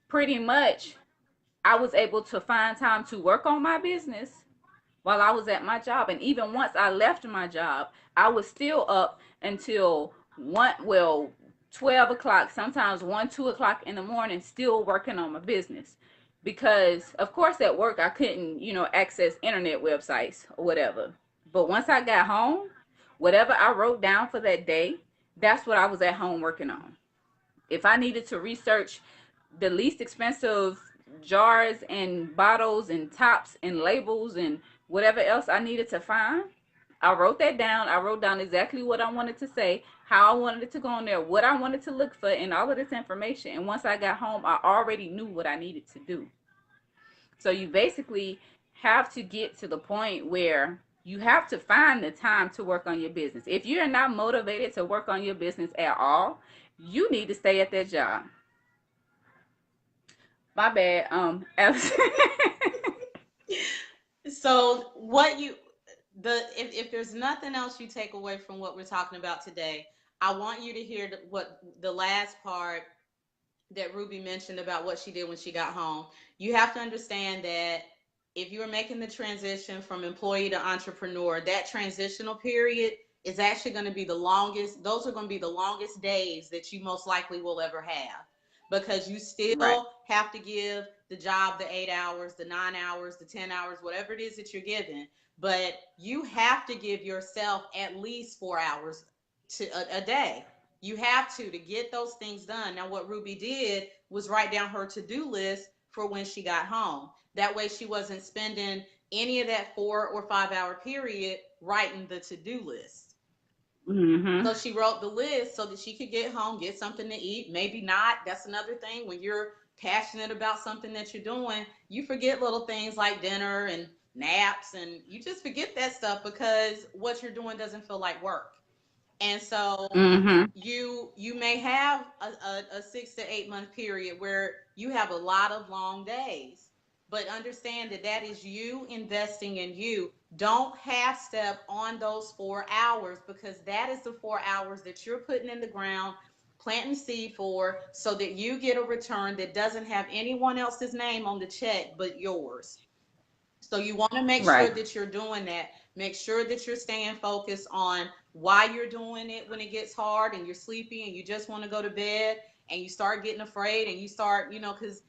pretty much I was able to find time to work on my business while I was at my job. And even once I left my job, I was still up until 12 o'clock, sometimes 1, 2 o'clock in the morning, still working on my business. Because, of course, at work, I couldn't, access internet websites or whatever. But once I got home, whatever I wrote down for that day, that's what I was at home working on. If I needed to research the least expensive jars and bottles and tops and labels and whatever else I needed to find, I wrote that down. I wrote down exactly what I wanted to say, how I wanted it to go on there, what I wanted to look for, and all of this information. And once I got home, I already knew what I needed to do. So you basically have to get to the point where you have to find the time to work on your business. If you're not motivated to work on your business at all, you need to stay at that job. My bad. Allison. So what you the if there's nothing else you take away from what we're talking about today, I want you to hear what the last part that Ruby mentioned about what she did when she got home. You have to understand that if you are making the transition from employee to entrepreneur, that transitional period is actually going to be the longest. Those are going to be the longest days that you most likely will ever have because you Right. still have to give the job the 8 hours, the 9 hours, the 10 hours, whatever it is that you're given. But you have to give yourself at least 4 hours to a day. You have to get those things done. Now, what Ruby did was write down her to do list for when she got home. That way, she wasn't spending any of that 4 or 5 hour period writing the to-do list. Mm-hmm. So she wrote the list so that she could get home, get something to eat. Maybe not. That's another thing. When you're passionate about something that you're doing, you forget little things like dinner and naps, and you just forget that stuff because what you're doing doesn't feel like work. And so Mm-hmm. you may have a 6 to 8 month period where you have a lot of long days, but understand that that is you investing in you. Don't half step on those 4 hours, because that is the 4 hours that you're putting in the ground, planting seed for, so that you get a return that doesn't have anyone else's name on the check but yours. So you want to make sure Right. that you're doing that. Make sure that you're staying focused on why you're doing it when it gets hard and you're sleepy and you just want to go to bed and you start getting afraid and you start, because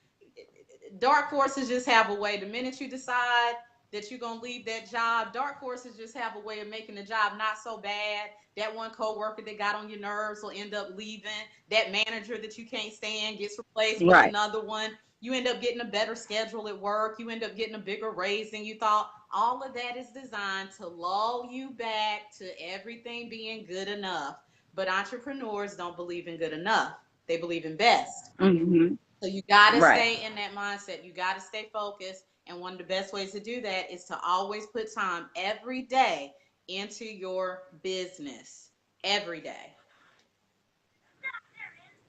dark forces just have a way. The minute you decide that you're gonna leave that job, dark forces just have a way of making the job not so bad. That one coworker that got on your nerves will end up leaving. That manager that you can't stand gets replaced with Right. another one. You end up getting a better schedule at work. You end up getting a bigger raise than you thought. All of that is designed to lull you back to everything being good enough. But entrepreneurs don't believe in good enough. They believe in best. Mm-hmm. So you got to Right. stay in that mindset. You got to stay focused. And one of the best ways to do that is to always put time every day into your business. Every day.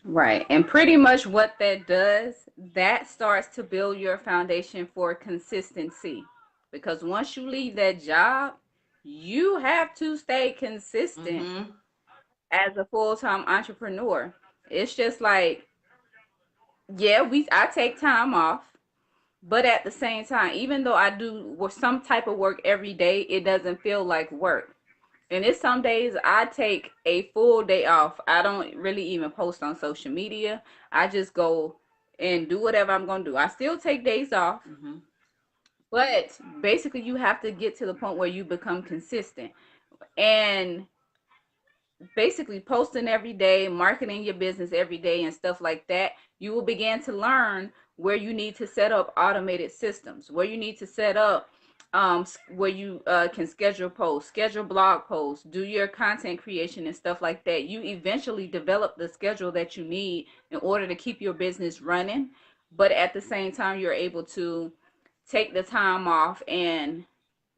Right. And pretty much what that does, that starts to build your foundation for consistency. Because once you leave that job, you have to stay consistent Mm-hmm. as a full-time entrepreneur. It's just like, yeah, I take time off, but at the same time, even though I do some type of work every day, it doesn't feel like work. And it's some days I take a full day off. I don't really even post on social media. I just go and do whatever I'm going to do. I still take days off, Mm-hmm. but basically you have to get to the point where you become consistent. And basically posting every day, marketing your business every day, and stuff like that, you will begin to learn where you need to set up automated systems, where you need to set up where you can schedule posts, schedule blog posts, do your content creation and stuff like that. You eventually develop the schedule that you need in order to keep your business running, but at the same time, you're able to take the time off and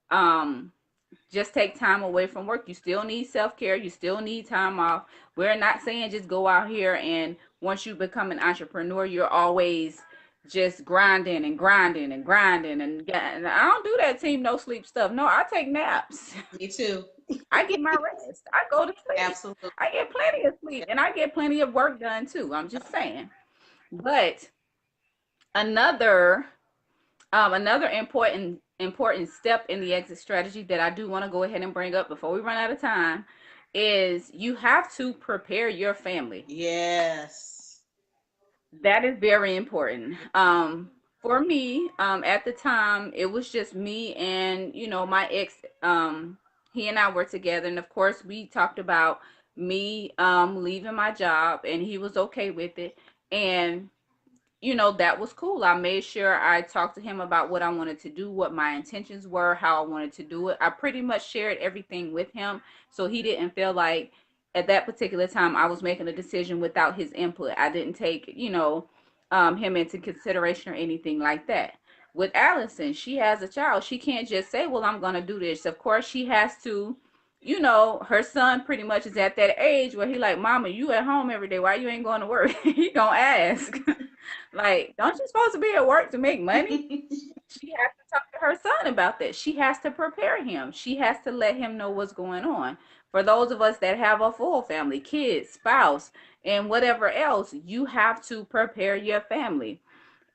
um, just take time away from work. You still need self-care. You still need time off. We're not saying just go out here and once you become an entrepreneur, you're always just grinding and grinding and grinding. And I don't do that team no sleep stuff. No, I take naps. Me too. I get my rest. I go to sleep. Absolutely. I get plenty of sleep and I get plenty of work done too. I'm just saying. But another another important step in the exit strategy that I do want to go ahead and bring up before we run out of time is you have to prepare your family. Yes. That is very important. For me, at the time, it was just me and my ex. He and I were together, and of course, we talked about me leaving my job, and he was okay with it. And that was cool. I made sure I talked to him about what I wanted to do, what my intentions were, how I wanted to do it. I pretty much shared everything with him, so he didn't feel like at that particular time I was making a decision without his input. I didn't take, him into consideration or anything like that. With Allison, she has a child. She can't just say, well, I'm going to do this. Of course, she has to, her son pretty much is at that age where he like, mama, you at home every day. Why you ain't going to work? He gonna ask. Like, don't you supposed to be at work to make money? She has to talk to her son about that. She has to prepare him. She has to let him know what's going on. For those of us that have a full family, kids, spouse, and whatever else, you have to prepare your family.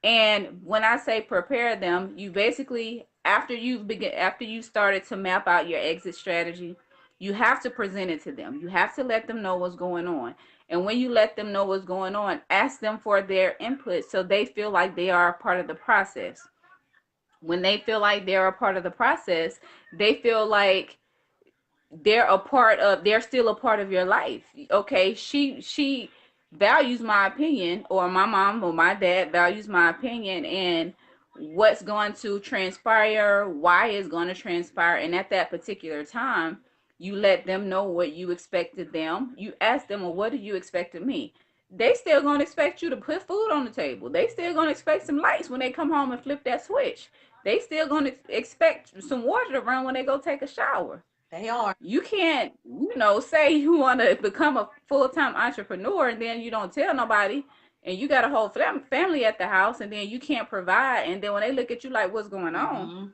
And when I say prepare them, you basically after you started to map out your exit strategy, you have to present it to them. You have to let them know what's going on. And when you let them know what's going on, ask them for their input so they feel like they are a part of the process. When they feel like they're a part of the process, they feel like they're still a part of your life. Okay, she values my opinion, or my mom or my dad values my opinion, and what's going to transpire, why it's going to transpire, and at that particular time, you let them know what you expected them. You ask them, well, what do you expect of me? They still gonna expect you to put food on the table. They still gonna expect some lights when they come home and flip that switch. They still gonna expect some water to run when they go take a shower. They are. You can't, say you want to become a full-time entrepreneur and then you don't tell nobody, and you got a whole family at the house, and then you can't provide, and then when they look at you like, what's going on?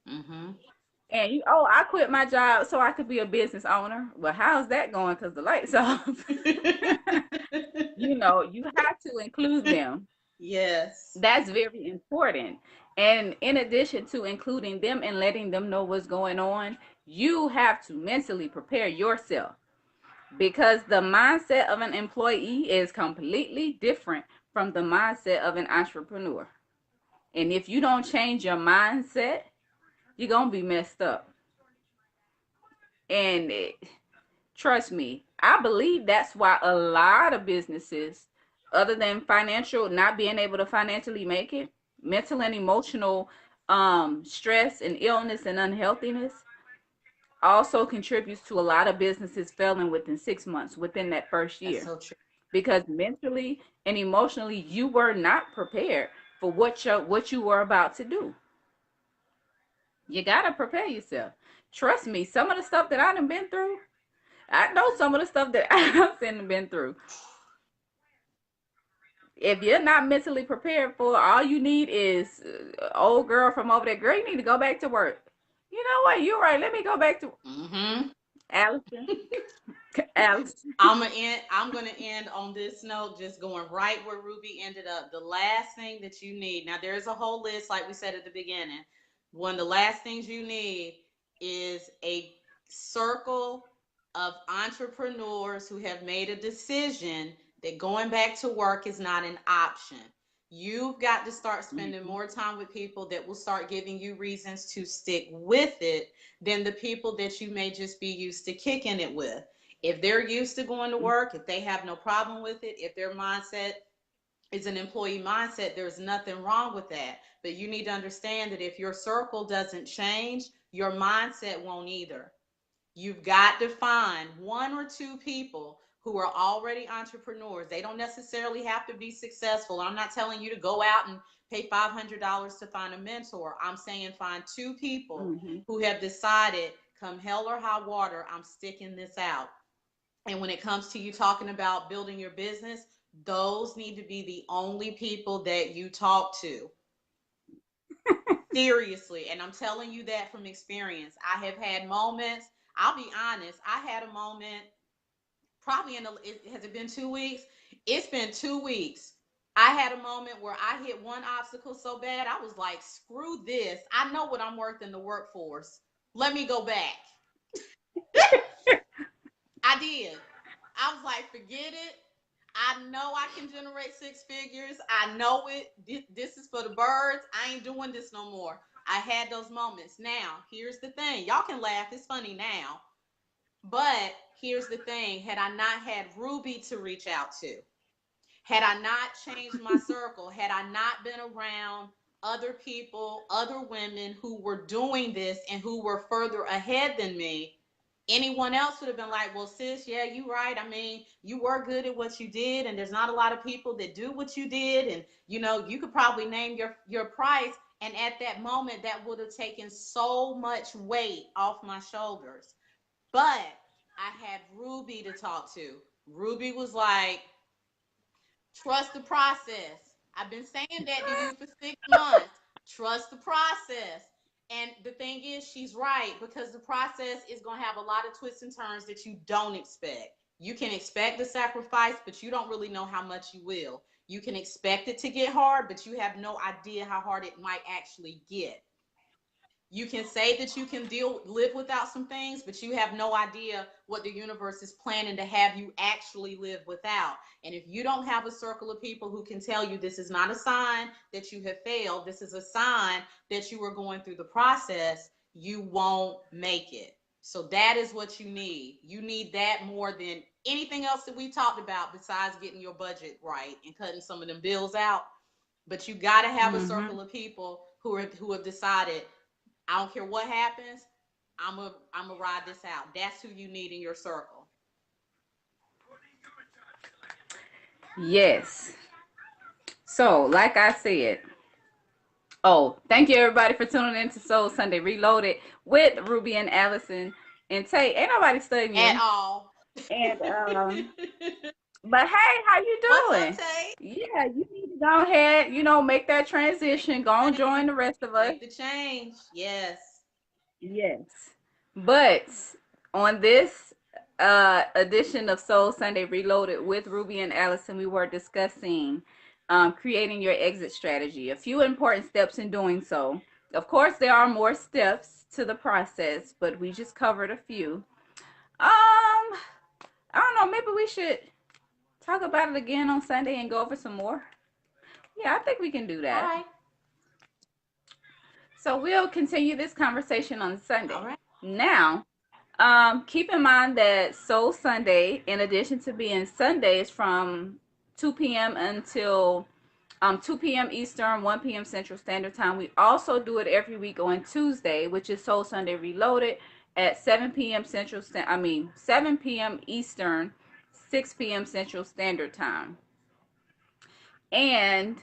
Mm-hmm. Mm-hmm. And you, oh, I quit my job so I could be a business owner. Well, how's that going? Because the lights off. You have to include them. Yes. That's very important. And in addition to including them and letting them know what's going on, you have to mentally prepare yourself, because the mindset of an employee is completely different from the mindset of an entrepreneur. And if you don't change your mindset, you're going to be messed up. And trust me, I believe that's why a lot of businesses, other than financial, not being able to financially make it, mental and emotional stress and illness and unhealthiness also contributes to a lot of businesses failing within 6 months, within that first That's year, so true. because mentally and emotionally you were not prepared for what you were about to do. You gotta prepare yourself. Trust me, some of the stuff that I've been through, I know some of the stuff that I've been through. If you're not mentally prepared for, all you need is old girl from over there. Girl, you need to go back to work. You know what? You're right. Let me go back to Mm-hmm. Allison. Allison. I'm gonna end on this note, just going right where Ruby ended up. The last thing that you need, now there's a whole list, like we said at the beginning. One of the last things you need is a circle of entrepreneurs who have made a decision that going back to work is not an option. You've got to start spending Mhm. more time with people that will start giving you reasons to stick with it than the people that you may just be used to kicking it with. If they're used to going to work, if they have no problem with it, if their mindset is an employee mindset, there's nothing wrong with that. But you need to understand that if your circle doesn't change, your mindset won't either. You've got to find one or two people who are already entrepreneurs. They don't necessarily have to be successful. I'm not telling you to go out and pay $500 to find a mentor. I'm saying find two people Mhm. who have decided, come hell or high water, I'm sticking this out. And when it comes to you talking about building your business, those need to be the only people that you talk to. Seriously. And I'm telling you that from experience. I have had moments, I'll be honest, I had a moment probably has it been 2 weeks? It's been 2 weeks. I had a moment where I hit one obstacle so bad, I was like, screw this. I know what I'm worth in the workforce. Let me go back. I did. I was like, forget it. I know I can generate six figures. I know it. This is for the birds. I ain't doing this no more. I had those moments. Now, here's the thing. Y'all can laugh. It's funny now. But here's the thing. Had I not had Ruby to reach out to, had I not changed my circle, had I not been around other people, other women who were doing this and who were further ahead than me, anyone else would have been like, well, sis, yeah, you right. I mean, you were good at what you did, and there's not a lot of people that do what you did, and you could probably name your price. And at that moment, that would have taken so much weight off my shoulders. But I had Ruby to talk to. Ruby was like, trust the process. I've been saying that to you for 6 months. Trust the process. And the thing is, she's right, because the process is going to have a lot of twists and turns that you don't expect. You can expect the sacrifice, but you don't really know how much you will. You can expect it to get hard, but you have no idea how hard it might actually get. You can say that you can live without some things, but you have no idea what the universe is planning to have you actually live without. And if you don't have a circle of people who can tell you this is not a sign that you have failed, this is a sign that you are going through the process, you won't make it. So that is what you need. You need that more than anything else that we talked about, besides getting your budget right and cutting some of them bills out. But you got to have a Mm-hmm. circle of people who have decided, I don't care what happens, I'm a ride this out. That's who you need in your circle. Yes. So, like I said, oh, thank you everybody for tuning in to Soul Sunday Reloaded with Ruby and Allison and Tay. Ain't nobody studying At you. all. And but hey, how you What's up, doing? Tay? Yeah, you need to go ahead, make that Make transition. Go the and join change. the rest of us. Make the change. Yes. Yes. But on this edition of Soul Sunday Reloaded with Ruby and Allison, we were discussing creating your exit strategy, a few important steps in doing so. Of course, there are more steps to the process, but we just covered a few. I don't know, maybe we should talk about it again on Sunday and go over some more. Yeah, I think we can do All that. right. So we'll continue this conversation on All Sunday. right. Now, keep in mind that Soul Sunday, in addition to being Sundays from 2 p.m. until 2 p.m. Eastern, 1 p.m. Central Standard Time, we also do it every week on Tuesday, which is Soul Sunday Reloaded at 7 p.m. 7 p.m. Eastern, 6 p.m. Central Standard Time. And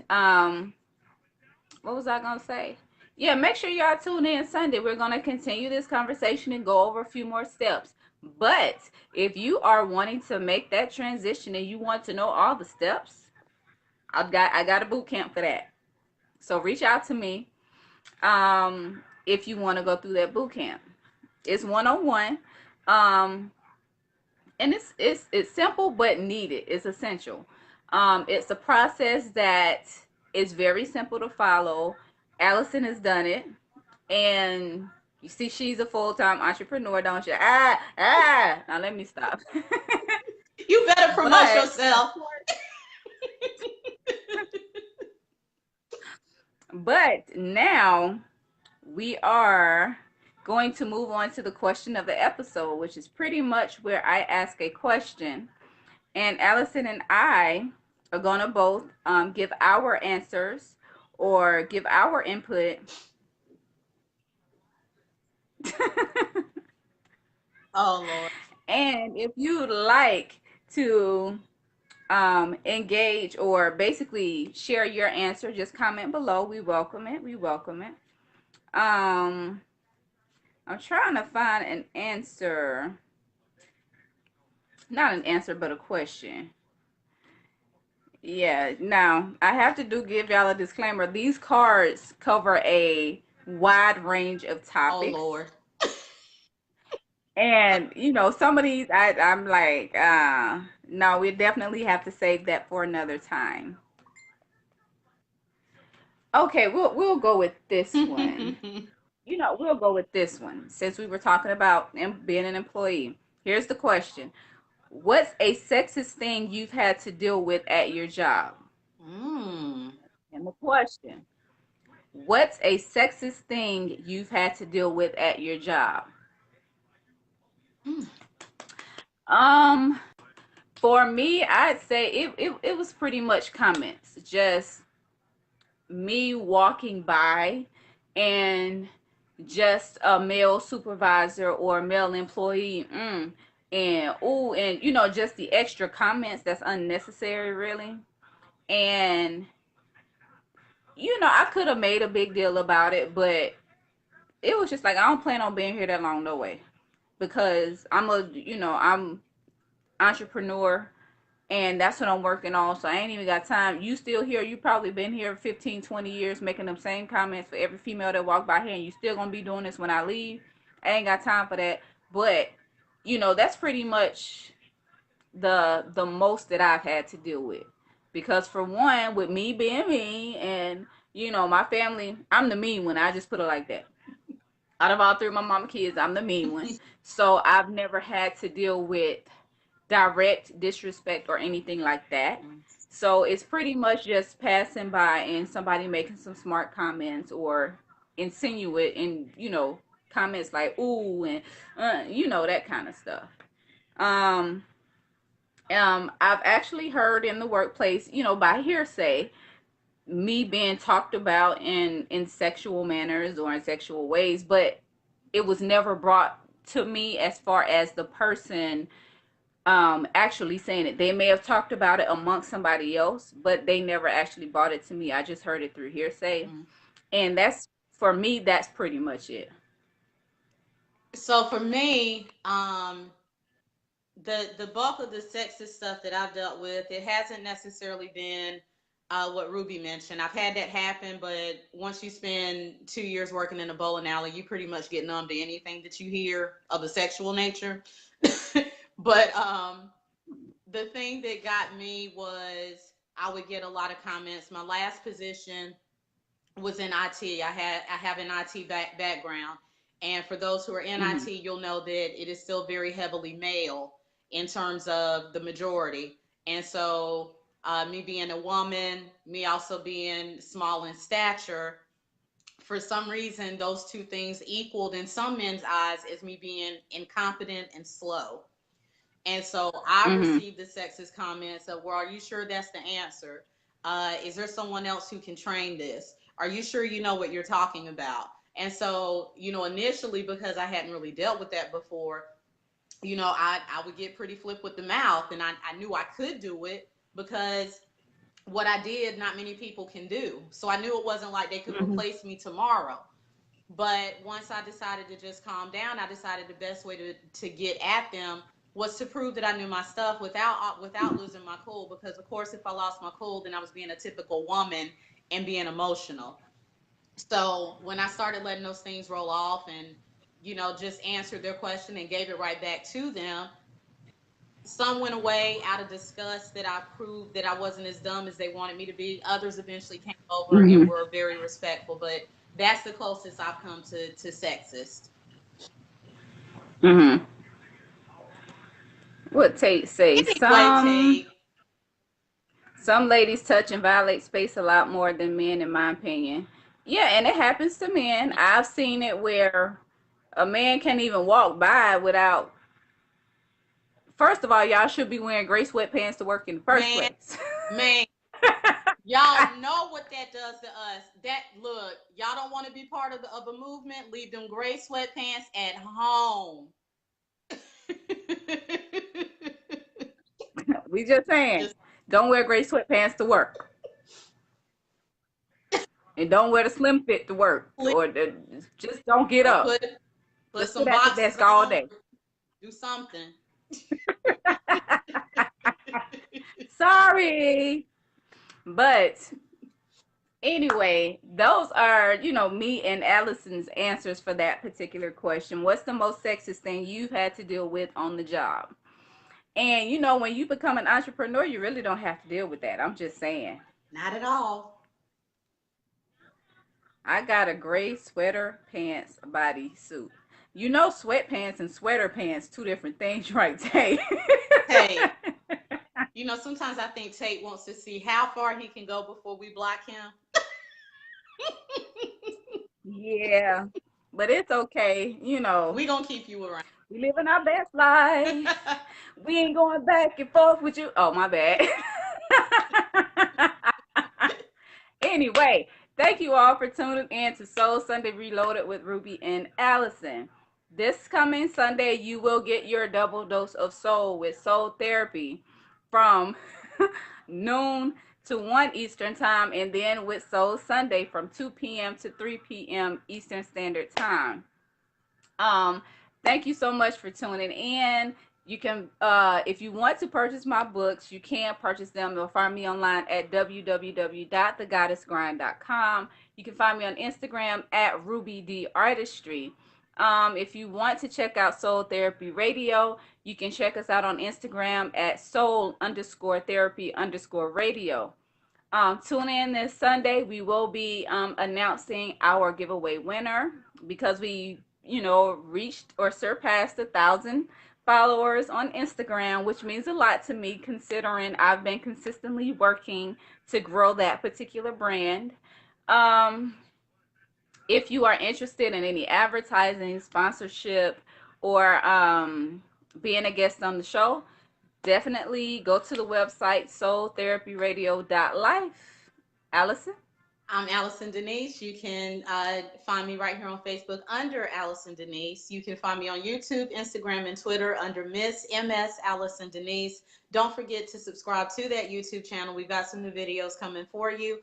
what was I gonna say? Yeah, make sure y'all tune in Sunday. We're gonna continue this conversation and go over a few more steps. But if you are wanting to make that transition and you want to know all the steps, I got a boot camp for that. So reach out to me if you want to go through that boot camp. It's 101. Um, and it's simple but needed. It's essential. It's a process that is very simple to follow. Allison has done it, and you see, she's a full-time entrepreneur, don't you? Now let me stop. You better promote but yourself. but now we are going to move on to the question of the episode, which is pretty much where I ask a question, and Allison and I are gonna both give our answers or give our input. Oh Lord. And if you'd like to engage or basically share your answer, just comment below. We welcome it. We welcome it. Um, I'm trying to find an answer. Not an answer, but a question. Yeah, now I have to give y'all a disclaimer. These cards cover a wide range of Oh topics. Lord. And some of these I'm like, no, we definitely have to save that for another time. Okay, we'll go with this one. We'll go with this one since we were talking about being an employee. Here's the question. What's a sexist thing you've had to deal with at your job? Mm. And the question, what's a sexist thing you've had to deal with at your job? Mm. Um, for me, I'd say it was pretty much comments. Just me walking by and just a male supervisor or male employee and ooh, and just the extra comments that's unnecessary, really. And I could have made a big deal about it, but it was just like, I don't plan on being here that long, no way, because I'm entrepreneur, and that's what I'm working on. So I ain't even got time. You still here, you probably been here 15, 20 years making them same comments for every female that walk by here, and you still gonna be doing this when I leave. I ain't got time for that. But that's pretty much the most that I've had to deal with. Because for one, with me being me and my family, I'm the mean one. I just put it like that. Out of all three of my mama kids, I'm the mean one. So I've never had to deal with direct disrespect or anything like that. So it's pretty much just passing by and somebody making some smart comments or insinuate and comments like ooh and that kind of stuff. Um I've actually heard in the workplace, by hearsay, me being talked about in sexual manners or in sexual ways, but it was never brought to me as far as the person actually saying it. They may have talked about it amongst somebody else, but they never actually brought it to me. I just heard it through hearsay. Mm. And that's, for me, that's pretty much it. So for me, the bulk of the sexist stuff that I've dealt with, it hasn't necessarily been what Ruby mentioned. I've had that happen, but once you spend 2 years working in a bowling alley, you pretty much get numb to anything that you hear of a sexual nature. But the thing that got me was I would get a lot of comments. My last position was in IT. I have an IT background, and for those who are in Mm-hmm. IT, you'll know that it is still very heavily male in terms of the majority. And so, me being a woman, me also being small in stature, for some reason, those two things equaled in some men's eyes as me being incompetent and slow. And so I Mm-hmm. received the sexist comments of, well, are you sure that's the answer? Is there someone else who can train this? Are you sure you know what you're talking about? And so, initially, because I hadn't really dealt with that before, I would get pretty flip with the mouth, and I knew I could do it because what I did, not many people can do. So I knew it wasn't like they could Mm-hmm. replace me tomorrow. But once I decided to just calm down, I decided the best way to get at them was to prove that I knew my stuff without losing my cool. Because of course, if I lost my cool, then I was being a typical woman and being emotional. So when I started letting those things roll off and just answered their question and gave it right back to them, some went away out of disgust that I proved that I wasn't as dumb as they wanted me to be. Others eventually came over and Mm-hmm. were very respectful, but that's the closest I've come to sexist. Mm-hmm. What Tate say? Anyway, Tate, Some ladies touch and violate space a lot more than men, in my opinion. Yeah, and it happens to men. I've seen it where a man can't even walk by without. First of all, y'all should be wearing gray sweatpants to work in the first man, place. man, y'all know what that does to us. That look, y'all don't want to be part of a movement. Leave them gray sweatpants at home. We just saying, Just don't wear gray sweatpants to work, and don't wear the slim fit to work, sleep or just don't get or up. put Just sit some at the boxers desk all on. day. Do something. Sorry, but anyway, those are, me and Allison's answers for that particular question. What's the most sexist thing you've had to deal with on the job? And when you become an entrepreneur, you really don't have to deal with that. I'm just saying. Not at all. I got a gray sweater pants body suit. Sweatpants and sweater pants, two different things, right, Tay? Hey, sometimes I think Tate wants to see how far he can go before we block him. Yeah, but it's okay. We gonna keep you around. We living our best life. We ain't going back and forth with you. Oh, my bad. Anyway, thank you all for tuning in to Soul Sunday Reloaded with Ruby and Allison. This coming Sunday, you will get your double dose of soul with soul therapy from noon to 1 Eastern Time, and then with Soul Sunday from 2 p.m. to 3 p.m. Eastern Standard Time. Um, Thank you so much for tuning in. You can, if you want to purchase my books, you can purchase them. You'll find me online at www.thegoddessgrind.com. You can find me on Instagram at Ruby D Artistry. If you want to check out Soul Therapy Radio, you can check us out on Instagram at soul_therapy_radio. Tune in this Sunday. We will be announcing our giveaway winner because we, reached or surpassed 1,000 followers on Instagram, which means a lot to me considering I've been consistently working to grow that particular brand. Um, if you are interested in any advertising, sponsorship, or being a guest on the show, definitely go to the website soultherapyradio.life Allison? I'm Allison Denise. You can find me right here on Facebook under Allison Denise. You can find me on YouTube, Instagram, and Twitter under Miss MS Allison Denise. Don't forget to subscribe to that YouTube channel. We've got some new videos coming for you.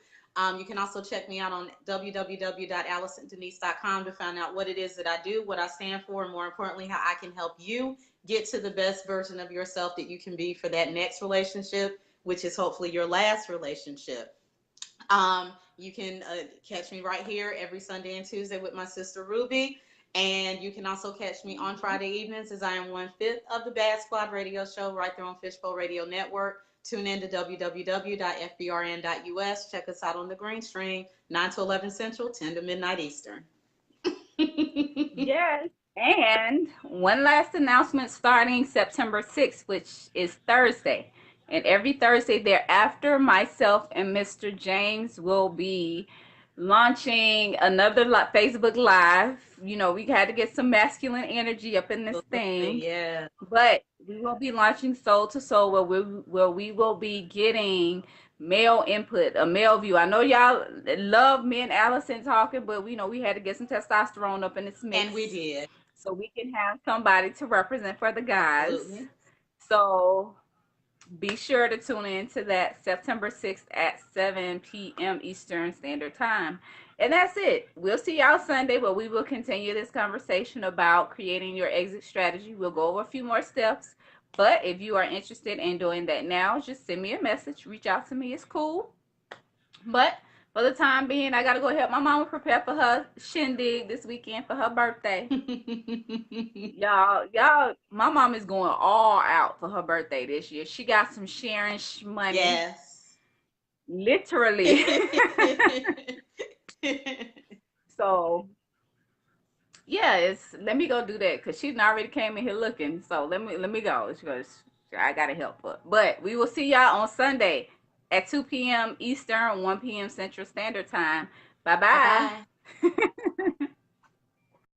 You can also check me out on www.allisondenise.com to find out what it is that I do, what I stand for, and more importantly, how I can help you get to the best version of yourself that you can be for that next relationship, which is hopefully your last relationship. You can catch me right here every Sunday and Tuesday with my sister Ruby. And you can also catch me on Friday evenings as I am 1/5 of the Bad Squad radio show right there on Fishbowl Radio Network. Tune in to www.fbrn.us. Check us out on the green stream, 9 to 11 Central, 10 to midnight Eastern. Yes. And one last announcement starting September 6th, which is Thursday. And every Thursday thereafter, myself and Mr. James will be launching another Facebook Live. You know, we had to get some masculine energy up in this thing. Yeah. But we will be launching Soul to Soul where we will be getting male input, a male view. I know y'all love me and Allison talking, but we know we had to get some testosterone up in this mix. And we did. So we can have somebody to represent for the guys. Absolutely. So be sure to tune in to that September 6th at 7 p.m. Eastern Standard Time. And that's it. We'll see y'all Sunday, but we will continue this conversation about creating your exit strategy. We'll go over a few more steps. But if you are interested in doing that now, just send me a message. Reach out to me. It's cool. But for the time being, I got to go help my mama prepare for her shindig this weekend for her birthday. Y'all, my mom is going all out for her birthday this year. She got some sharing money. Yes. Literally. So yeah, let me go do that because she already came in here looking. So let me go. She goes, I gotta help her. But we will see y'all on Sunday at 2 p.m. Eastern, 1 p.m. Central Standard Time. Bye bye. Bye-bye.